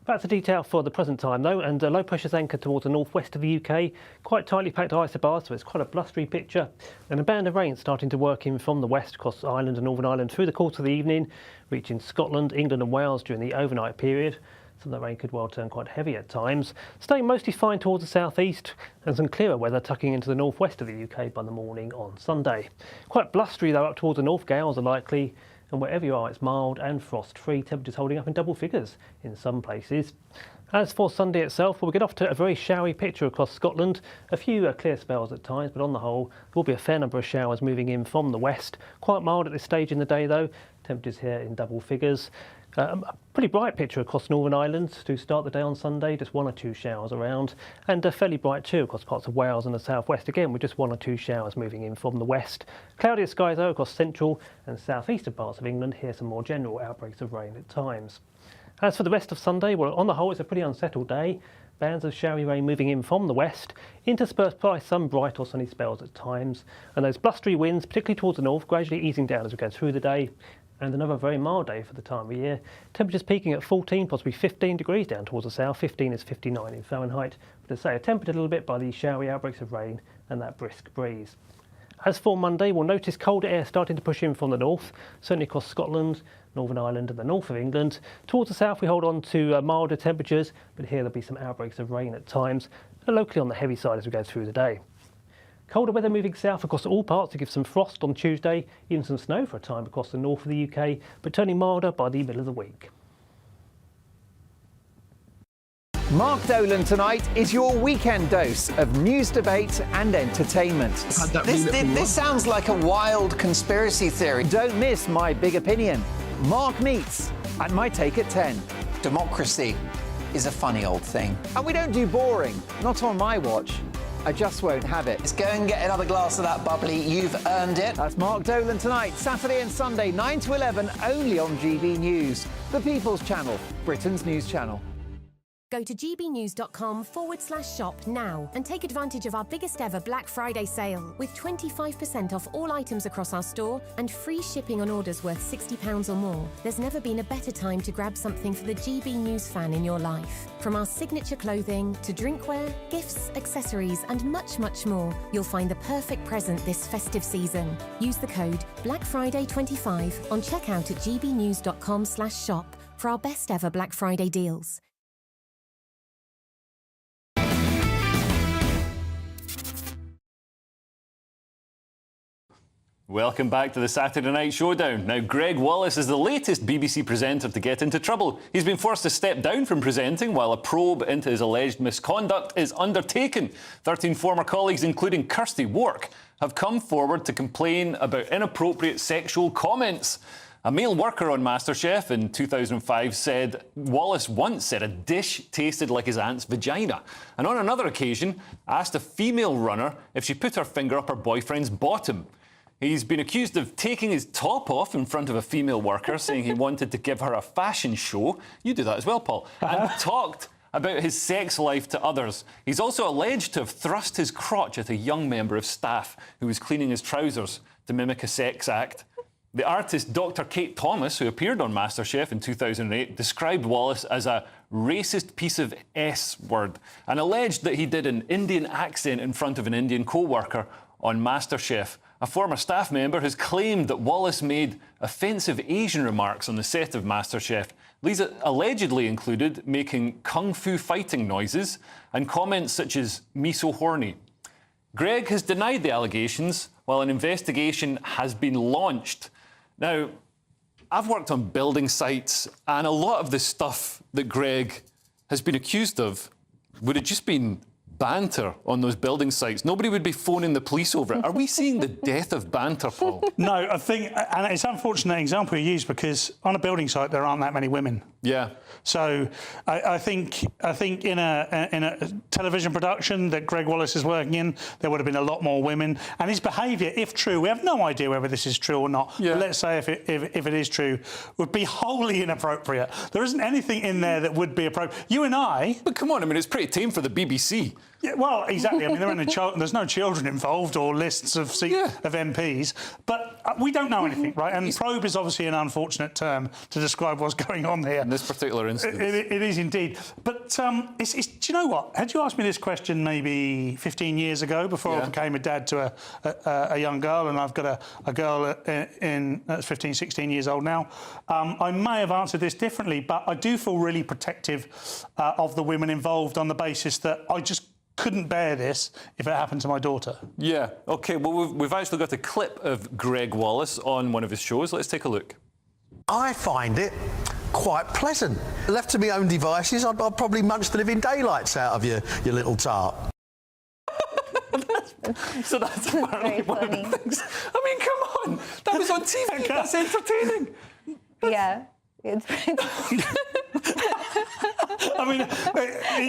That's the detail for the present time, though, and low pressure's anchored towards the northwest of the UK. Quite tightly packed isobars, so it's quite a blustery picture. And a band of rain starting to work in from the west across Ireland and Northern Ireland through the course of the evening, reaching Scotland, England and Wales during the overnight period. Some of the rain could well turn quite heavy at times, staying mostly fine towards the southeast, and some clearer weather tucking into the northwest of the UK by the morning on Sunday. Quite blustery though up towards the north, gales are likely, and wherever you are it's mild and frost-free, temperatures holding up in double figures in some places. As for Sunday itself, we'll get off to a very showery picture across Scotland. A few clear spells at times, but on the whole, there will be a fair number of showers moving in from the west. Quite mild at this stage in the day though, temperatures here in double figures. A pretty bright picture across Northern Ireland to start the day on Sunday, just 1 or 2 showers around, and fairly bright too across parts of Wales and the southwest, again with just 1 or 2 showers moving in from the west. Cloudier skies though across central and southeastern parts of England, here some more general outbreaks of rain at times. As for the rest of Sunday, well, on the whole it's a pretty unsettled day. Bands of showery rain moving in from the west, interspersed by some bright or sunny spells at times, and those blustery winds, particularly towards the north, gradually easing down as we go through the day. And another very mild day for the time of year. Temperatures peaking at 14, possibly 15 degrees down towards the south. 15 is 59 in Fahrenheit. But as I say, tempered a little bit by the showery outbreaks of rain and that brisk breeze. As for Monday, we'll notice colder air starting to push in from the north, certainly across Scotland, Northern Ireland and the north of England. Towards the south we hold on to milder temperatures, but here there'll be some outbreaks of rain at times, locally on the heavy side as we go through the day. Colder weather moving south across all parts to give some frost on Tuesday, even some snow for a time across the north of the UK, but turning milder by the middle of the week. Mark Dolan tonight is your weekend dose of news, debate and entertainment. This sounds like a wild conspiracy theory. Don't miss My Big Opinion, Mark Meets, and My Take at 10. Democracy is a funny old thing. And we don't do boring, not on my watch. I just won't have it. Let's go and get another glass of that bubbly. You've earned it. That's Mark Dolan tonight, Saturday and Sunday, 9 to 11, only on GB News, the People's Channel, Britain's news channel. Go to gbnews.com/shop now and take advantage of our biggest ever Black Friday sale with 25% off all items across our store and free shipping on orders worth £60 or more. There's never been a better time to grab something for the GB News fan in your life. From our signature clothing to drinkware, gifts, accessories and much, much more, you'll find the perfect present this festive season. Use the code BlackFriday25 on checkout at gbnews.com/shop for our best ever Black Friday deals. Welcome back to the Saturday Night Showdown. Now, Gregg Wallace is the latest BBC presenter to get into trouble. He's been forced to step down from presenting while a probe into his alleged misconduct is undertaken. 13 former colleagues, including Kirsty Wark, have come forward to complain about inappropriate sexual comments. A male worker on MasterChef in 2005 said Wallace once said a dish tasted like his aunt's vagina, and on another occasion asked a female runner if she put her finger up her boyfriend's bottom. He's been accused of taking his top off in front of a female worker, saying he wanted to give her a fashion show. You do that as well, Paul. And talked about his sex life to others. He's also alleged to have thrust his crotch at a young member of staff who was cleaning his trousers to mimic a sex act. The artist Dr. Kate Thomas, who appeared on MasterChef in 2008, described Wallace as a racist piece of S-word and alleged that he did an Indian accent in front of an Indian co-worker on MasterChef. A former staff member has claimed that Wallace made offensive Asian remarks on the set of MasterChef. These allegedly included making kung fu fighting noises and comments such as "me so horny." Gregg has denied the allegations while an investigation has been launched. Now, I've worked on building sites, and a lot of the stuff that Gregg has been accused of would have just been banter on those building sites. Nobody would be phoning the police over it. Are we seeing the death of banter, Paul? No, I think, and it's an unfortunate example you use because on a building site there aren't that many women. Yeah. So I think in a television production that Gregg Wallace is working in, there would have been a lot more women. And his behaviour, if true, we have no idea whether this is true or not. Yeah. But let's say if it is true, would be wholly inappropriate. There isn't anything in there that would be appropriate. You and I. But come on, I mean, it's pretty tame for the BBC. Yeah, well, exactly. I mean, there's no children involved or lists of MPs, but we don't know anything, right? And probe is obviously an unfortunate term to describe what's going on here. In this particular instance. It is indeed. But do you know what? Had you asked me this question maybe 15 years ago, before I became a dad to a young girl, and I've got a girl that's 15, 16 years old now, I may have answered this differently, but I do feel really protective of the women involved on the basis that I just couldn't bear this if it happened to my daughter. Yeah, OK, well, we've actually got a clip of Gregg Wallace on one of his shows. Let's take a look. I find it quite pleasant. Left to my own devices, I'd probably munch the living daylights out of your little tart. So that's apparently one of the things. I mean, come on, that was on TV. That's entertaining. Yeah. I mean,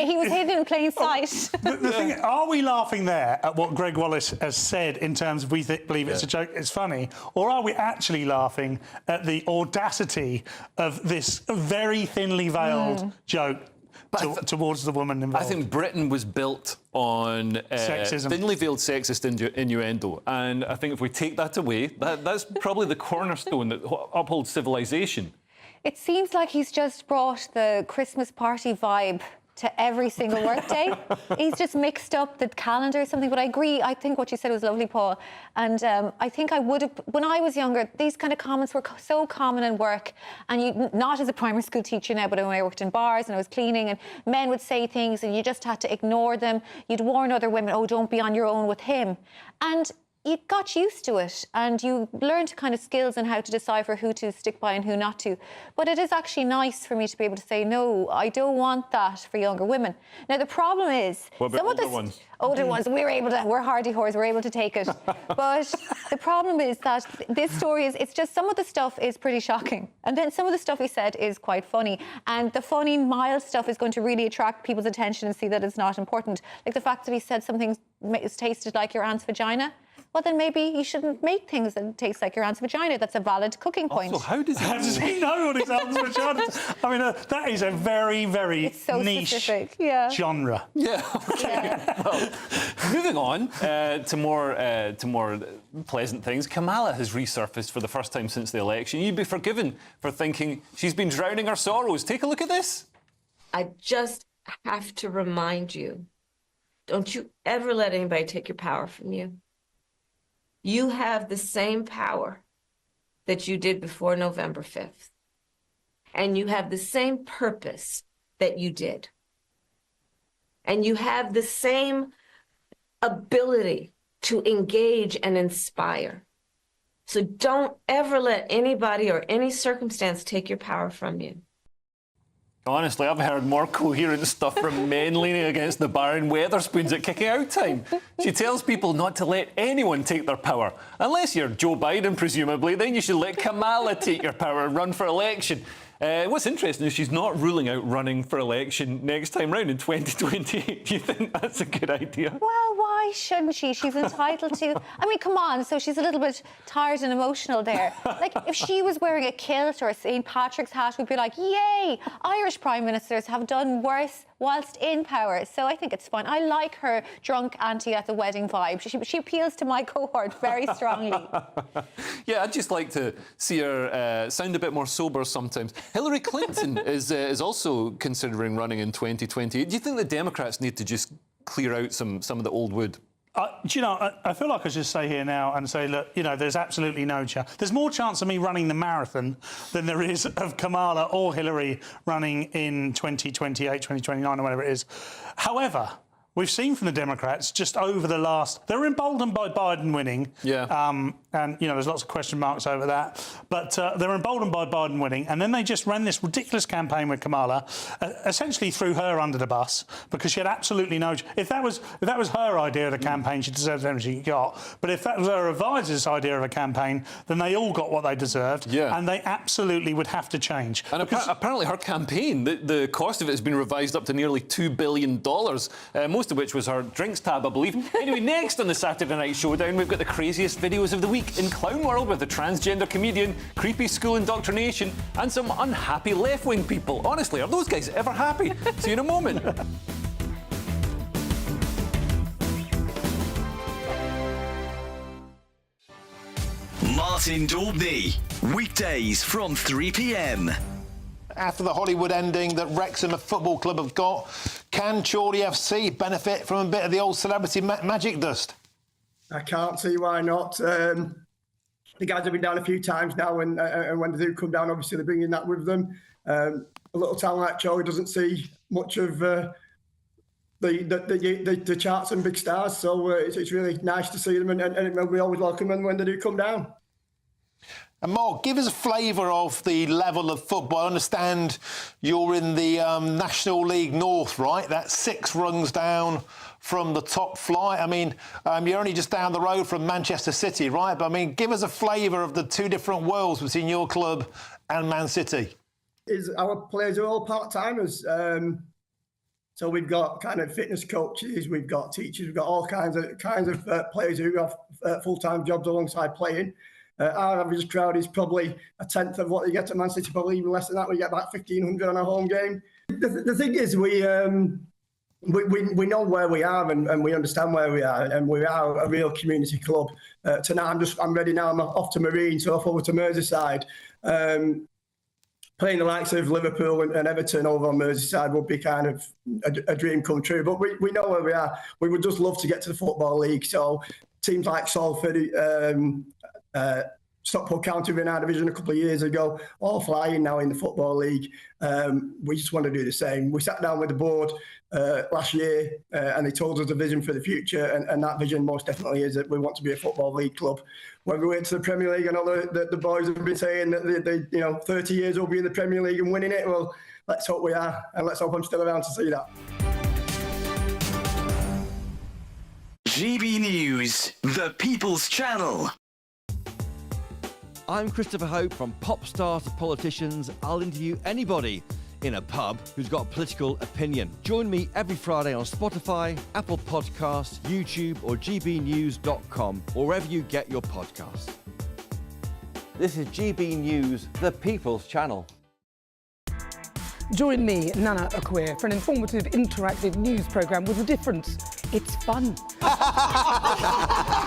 he was hidden in plain sight. The thing, are we laughing there at what Gregg Wallace has said in terms of we believe it's a joke, it's funny, or are we actually laughing at the audacity of this very thinly veiled joke towards the woman involved? I think Britain was built on sexism, thinly veiled sexist innuendo, and I think if we take that away, that's probably the cornerstone that upholds civilization. It seems like he's just brought the Christmas party vibe to every single workday. He's just mixed up the calendar or something. But I agree. I think what you said was lovely, Paul. And I think I would have, when I was younger, these kind of comments were so common in work. And not as a primary school teacher now, but when I worked in bars and I was cleaning, and men would say things and you just had to ignore them. You'd warn other women, oh, don't be on your own with him. And you got used to it and you learned kind of skills on how to decipher who to stick by and who not to. But it is actually nice for me to be able to say, no, I don't want that for younger women. Now, the problem is... What about older ones? Older ones, we're hardy whores, we're able to take it. But the problem is that this story it's just some of the stuff is pretty shocking. And then some of the stuff he said is quite funny. And the funny, mild stuff is going to really attract people's attention and see that it's not important. Like the fact that he said something is tasted like your aunt's vagina. Well, then maybe you shouldn't make things that taste like your aunt's vagina. That's a valid cooking point. Also, how does he know what his aunt's vagina is? I mean, that is a very, very niche specific. genre. Yeah. Okay. Well, moving on to more pleasant things. Kamala has resurfaced for the first time since the election. You'd be forgiven for thinking she's been drowning her sorrows. Take a look at this. I just have to remind you, don't you ever let anybody take your power from you. You have the same power that you did before November 5th. And you have the same purpose that you did. And you have the same ability to engage and inspire. So don't ever let anybody or any circumstance take your power from you. Honestly, I've heard more coherent stuff from men leaning against the bar in Weatherspoons at kicking out time. She tells people not to let anyone take their power. Unless you're Joe Biden, presumably, then you should let Kamala take your power and run for election. What's interesting is she's not ruling out running for election next time round in 2028. Do you think that's a good idea? Well, why shouldn't she? She's entitled to. I mean, come on. So she's a little bit tired and emotional there. Like, if she was wearing a kilt or a St. Patrick's hat, we'd be like, yay, Irish prime ministers have done worse whilst in power. So I think it's fine. I like her drunk auntie at the wedding vibe. She appeals to my cohort very strongly. Yeah, I'd just like to see her sound a bit more sober sometimes. Hillary Clinton is also considering running in 2020. Do you think the Democrats need to just clear out some of the old wood? Do you know, I feel like I should stay here now and say, look, you know, there's absolutely no chance. There's more chance of me running the marathon than there is of Kamala or Hillary running in 2028, 2029 or whatever it is. However, we've seen from the Democrats just over the last... They were emboldened by Biden winning. Yeah. And, you know, there's lots of question marks over that. But they were emboldened by Biden winning. And then they just ran this ridiculous campaign with Kamala, essentially threw her under the bus because she had absolutely no... If that was her idea of the campaign, she deserves everything she got. But if that was her advisor's idea of a campaign, then they all got what they deserved. Yeah. And they absolutely would have to change. And apparently her campaign, the cost of it has been revised up to nearly $2 billion. Most of which was her drinks tab, I believe. Anyway, next on the Saturday Night Showdown, we've got the craziest videos of the week in Clown World with the transgender comedian, creepy school indoctrination, and some unhappy left-wing people. Honestly, are those guys ever happy? See you in a moment. Martin Daubney, weekdays from 3 p.m. After the Hollywood ending that Wrexham Football Club have got, can Chorley FC benefit from a bit of the old celebrity magic dust? I can't see why not. The guys have been down a few times now, and when they do come down, obviously they're bringing that with them. A little town like Chorley doesn't see much of the charts and big stars, so it's really nice to see them, and we always welcome them when they do come down. And Mark, give us a flavour of the level of football. I understand you're in the National League North, right? That's 6 rungs down from the top flight. I mean, you're only just down the road from Manchester City, right? But, I mean, give us a flavour of the two different worlds between your club and Man City. Our players are all part-timers. So we've got kind of fitness coaches, we've got teachers, we've got all kinds of players who have full-time jobs alongside playing. Our average crowd is probably a tenth of what you get at Man City, probably even less than that. We get about 1,500 on a home game. The thing is, we know where we are and we understand where we are, and we are a real community club. Tonight, I'm ready now. I'm off to Marine, so off over to Merseyside. Playing the likes of Liverpool and Everton over on Merseyside would be kind of a dream come true. But we know where we are. We would just love to get to the Football League. So teams like Salford, Stockport County were in our division a couple of years ago, all flying now in the Football League. We just want to do the same. We sat down with the board last year, and they told us a vision for the future, and that vision most definitely is that we want to be a Football League club. When we went to the Premier League, I know the boys have been saying that they 30 years will be in the Premier League and winning it. Well, let's hope we are, and let's hope I'm still around to see that. GB News, the People's Channel. I'm Christopher Hope. From pop stars to politicians, I'll interview anybody in a pub who's got a political opinion. Join me every Friday on Spotify, Apple Podcasts, YouTube or gbnews.com, or wherever you get your podcasts. This is GB News, the People's Channel. Join me, Nana Okoye, for an informative, interactive news programme with a difference. It's fun.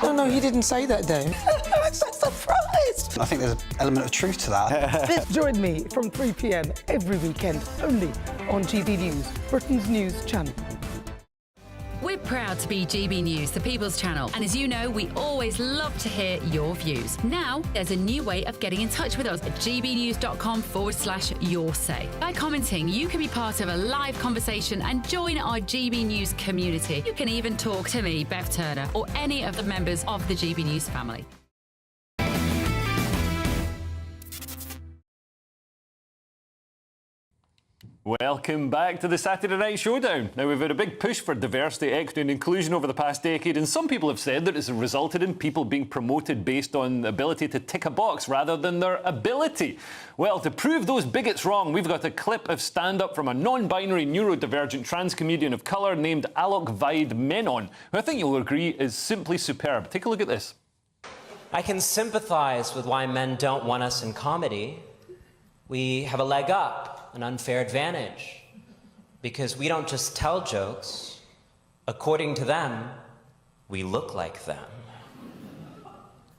No, you didn't say that, Dave. I'm so surprised. I think there's an element of truth to that. Join me from 3 p.m. every weekend, only on GB News, Britain's news channel. We're proud to be GB News, the People's Channel. And as you know, we always love to hear your views. Now, there's a new way of getting in touch with us at gbnews.com/your say. By commenting, you can be part of a live conversation and join our GB News community. You can even talk to me, Bev Turner, or any of the members of the GB News family. Welcome back to the Saturday Night Showdown. Now, we've had a big push for diversity, equity and inclusion over the past decade, and some people have said that it's resulted in people being promoted based on the ability to tick a box rather than their ability. Well, to prove those bigots wrong, we've got a clip of stand-up from a non-binary neurodivergent trans comedian of colour named Alok Vaid Menon, who I think you'll agree is simply superb. Take a look at this. I can sympathise with why men don't want us in comedy. We have a leg up, an unfair advantage, because we don't just tell jokes. According to them, we look like them.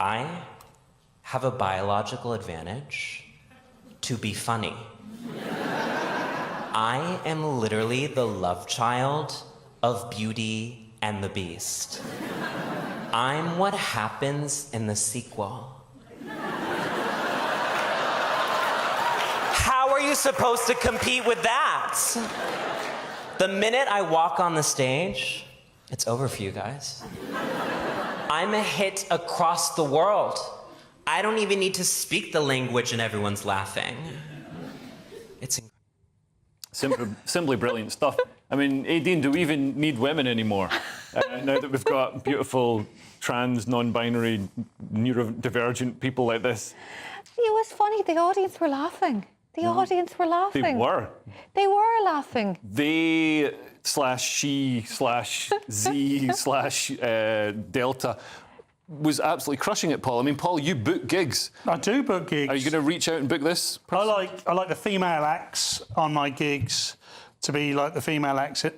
I have a biological advantage to be funny. I am literally the love child of Beauty and the Beast. I'm what happens in the sequel. How are you supposed to compete with that? The minute I walk on the stage, it's over for you guys. I'm a hit across the world. I don't even need to speak the language and everyone's laughing. It's Simply brilliant stuff. I mean, Aideen, do we even need women anymore? Now that we've got beautiful trans, non-binary, neurodivergent people like this. It was funny. The audience were laughing. The audience were laughing. They were. They were laughing. They/she/Z/Delta was absolutely crushing it, Paul. I mean, Paul, you book gigs. I do book gigs. Are you going to reach out and book this person? I like the female acts on my gigs to be like the female acts in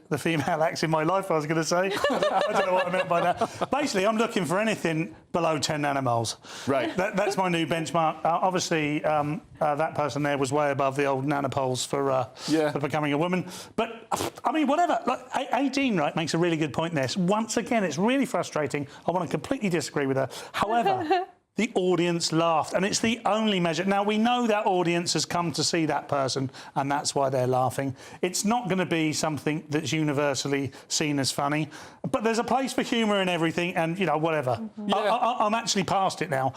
my life, I was going to say. I don't know what I meant by that. Basically, I'm looking for anything below 10 nanomoles. Right. That's my new benchmark. Obviously, that person there was way above the old nanopoles for becoming a woman. But, I mean, whatever. Like, Aideen, right, makes a really good point there. Once again, it's really frustrating. I want to completely disagree with her. However... The audience laughed, and it's the only measure. Now, we know that audience has come to see that person, and that's why they're laughing. It's not going to be something that's universally seen as funny, but there's a place for humour in everything, and, you know, whatever. Yeah. I'm actually past it now.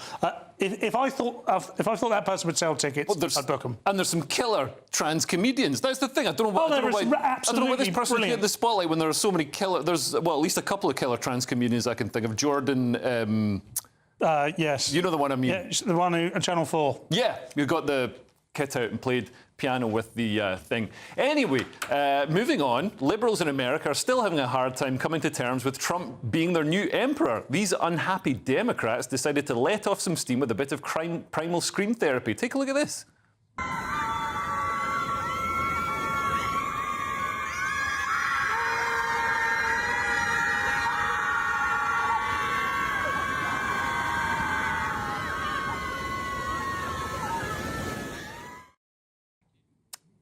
If I thought that person would sell tickets, I'd book them. And there's some killer trans comedians. That's the thing. I don't know why this person get the spotlight when there are so many killer... There's, well, at least a couple of killer trans comedians I can think of. Jordan... yes. You know the one I mean? Yeah, the one who... Channel 4. Yeah, you got the kit out and played piano with the thing. Anyway, moving on, Liberals in America are still having a hard time coming to terms with Trump being their new emperor. These unhappy Democrats decided to let off some steam with a bit of primal scream therapy. Take a look at this.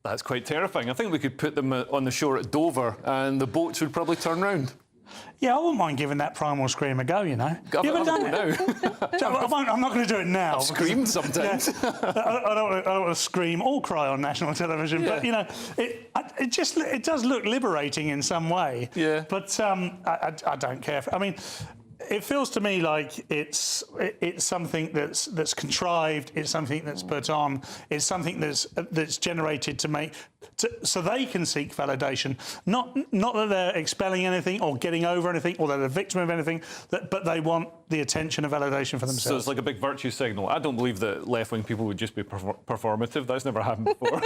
That's quite terrifying. I think we could put them on the shore at Dover and the boats would probably turn round. Yeah, I wouldn't mind giving that primal scream a go, you know. I'm not going to do it now. I've screamed sometimes. I don't want to scream or cry on national television, but, you know, it does look liberating in some way. Yeah. But I don't care. I mean, it feels to me like it's something that's contrived. It's something that's put on. It's something that's generated so they can seek validation. Not that they're expelling anything or getting over anything or they're the victim of anything, but they want the attention and validation for themselves. So it's like a big virtue signal. I don't believe that left-wing people would just be performative. That's never happened before.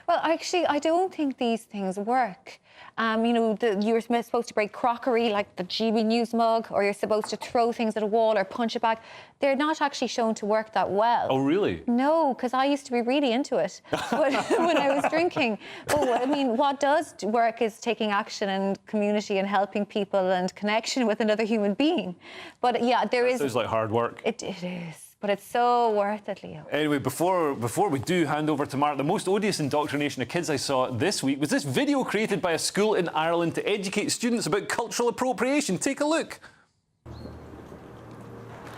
Well, actually, I don't think these things work. You know, you're supposed to break crockery like the GBNews mug, or you're supposed to throw things at a wall or punch it back. They're not actually shown to work that well. Oh, really? No, because I used to be really into it when I was drinking. But I mean, what does work is taking action and community and helping people and connection with another human being. But yeah, there is. Sounds like hard work. It is. But it's so worth it, Leo. Anyway, before we do hand over to Mark, the most odious indoctrination of kids I saw this week was this video created by a school in Ireland to educate students about cultural appropriation. Take a look.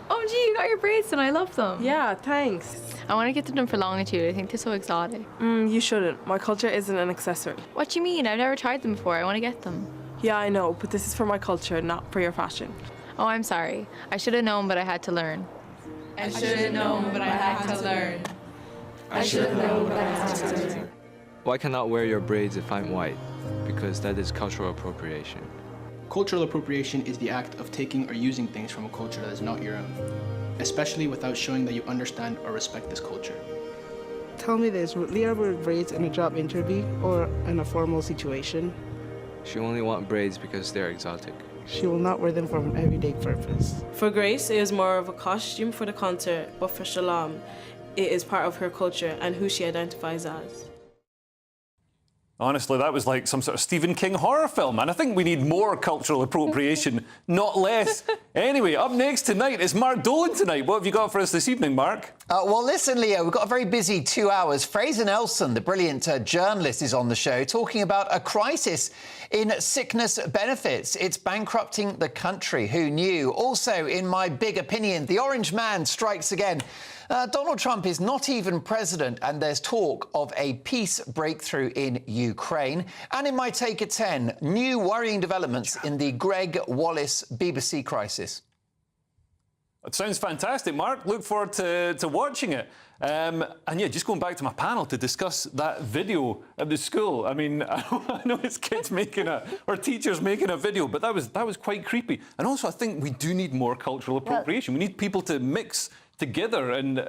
Oh, gee, you got your braids and I love them. Yeah, thanks. I want to get them for longitude. I think they're so exotic. You shouldn't. My culture isn't an accessory. What do you mean? I've never tried them before. I want to get them. Yeah, I know, but this is for my culture, not for your fashion. Oh, I'm sorry. I should have known, but I had to learn. I should have known, but I had to learn. I should have known, but I had to learn. Why cannot wear your braids if I'm white? Because that is cultural appropriation. Cultural appropriation is the act of taking or using things from a culture that is not your own, especially without showing that you understand or respect this culture. Tell me this, would Leah wear braids in a job interview or in a formal situation? She only wants braids because they're exotic. She will not wear them for an everyday purpose. For Grace, it is more of a costume for the concert, but for Shalom, it is part of her culture and who she identifies as. Honestly, that was like some sort of Stephen King horror film, and I think we need more cultural appropriation, not less. Anyway, up next tonight is Mark Dolan tonight. What have you got for us this evening, Mark? Well, listen, Leo, we've got a very busy 2 hours. Fraser Nelson, the brilliant journalist, is on the show talking about a crisis in sickness benefits. It's bankrupting the country. Who knew? Also, in my big opinion, the Orange Man strikes again. Donald Trump is not even president, and there's talk of a peace breakthrough in Ukraine. And in my Take at 10, new worrying developments in the Gregg Wallace BBC crisis. It sounds fantastic, Mark. Look forward to watching it. And yeah, just going back to my panel to discuss that video at the school. I mean, I know it's kids or teachers making a video, but that was quite creepy. And also, I think we do need more cultural appropriation. We need people to mix together and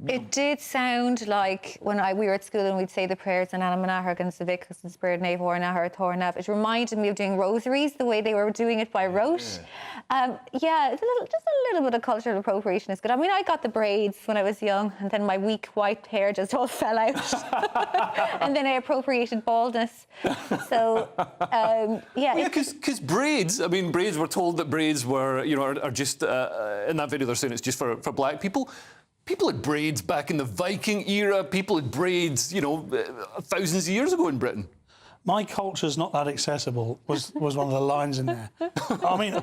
it did sound like when we were at school and we'd say the prayers in Anamanaharg and Savicus and Spirit Nave or Nahar Thornav. It reminded me of doing rosaries the way they were doing it by rote. Yeah, just a little bit of cultural appropriation is good. I mean, I got the braids when I was young, and then my weak white hair just all fell out, and then I appropriated baldness. So yeah, because braids. I mean, braids. We're told that braids were, are just in that video. They're saying it's just for black people. People had braids back in the Viking era. People had braids, thousands of years ago in Britain. My culture's not that accessible was one of the lines in there. I mean,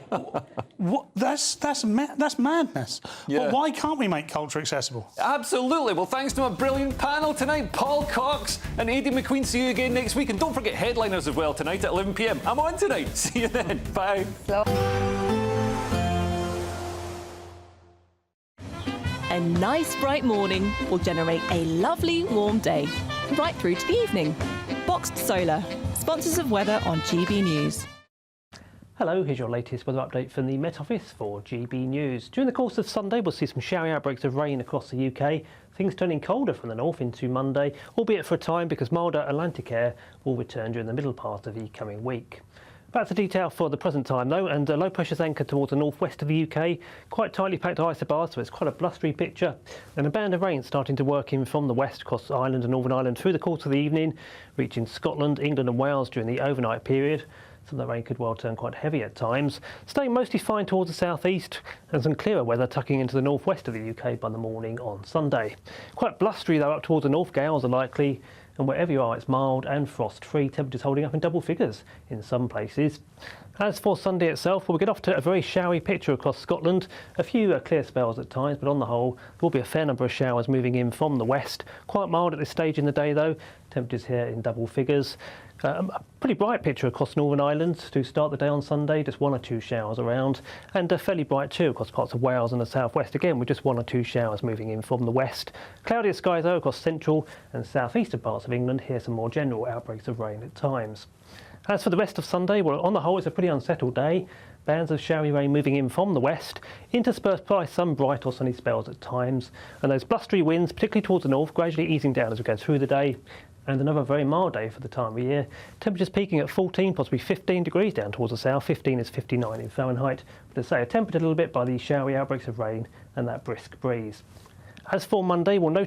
that's madness. Yeah. Well, why can't we make culture accessible? Absolutely. Well, thanks to my brilliant panel tonight, Paul Cox and Aidan McQueen. See you again next week. And don't forget headliners as well tonight at 11 p.m. I'm on tonight. See you then. Bye. A nice bright morning will generate a lovely warm day, right through to the evening. Boxed Solar, sponsors of weather on GB News. Hello, here's your latest weather update from the Met Office for GB News. During the course of Sunday, we'll see some showery outbreaks of rain across the UK. Things turning colder from the north into Monday, albeit for a time because milder Atlantic air will return during the middle part of the coming week. Back to detail for the present time though, and low pressure's anchored towards the northwest of the UK. Quite tightly packed isobars, so it's quite a blustery picture. And a band of rain starting to work in from the west across Ireland and Northern Ireland through the course of the evening, reaching Scotland, England and Wales during the overnight period. Some of the rain could well turn quite heavy at times. Staying mostly fine towards the southeast, and some clearer weather tucking into the northwest of the UK by the morning on Sunday. Quite blustery though up towards the north, gales are likely. and wherever you are, it's mild and frost-free. Temperatures holding up in double figures in some places. As for Sunday itself, we'll get off to a very showery picture across Scotland. A few clear spells at times, but on the whole, there will be a fair number of showers moving in from the west. Quite mild at this stage in the day, though. Temperatures here in double figures. A pretty bright picture across Northern Ireland to start the day on Sunday, just 1 or 2 showers around, and fairly bright too across parts of Wales and the southwest, again with just 1 or 2 showers moving in from the west. Cloudier skies though across central and southeastern parts of England. Here some more general outbreaks of rain at times. As for the rest of Sunday, well, on the whole it's a pretty unsettled day. Bands of showery rain moving in from the west, interspersed by some bright or sunny spells at times, and those blustery winds, particularly towards the north, gradually easing down as we go through the day. And another very mild day for the time of year. Temperatures peaking at 14, possibly 15 degrees down towards the south. 15 is 59 in Fahrenheit. But as I say, tempered a little bit by the showery outbreaks of rain and that brisk breeze. As for Monday, we'll notice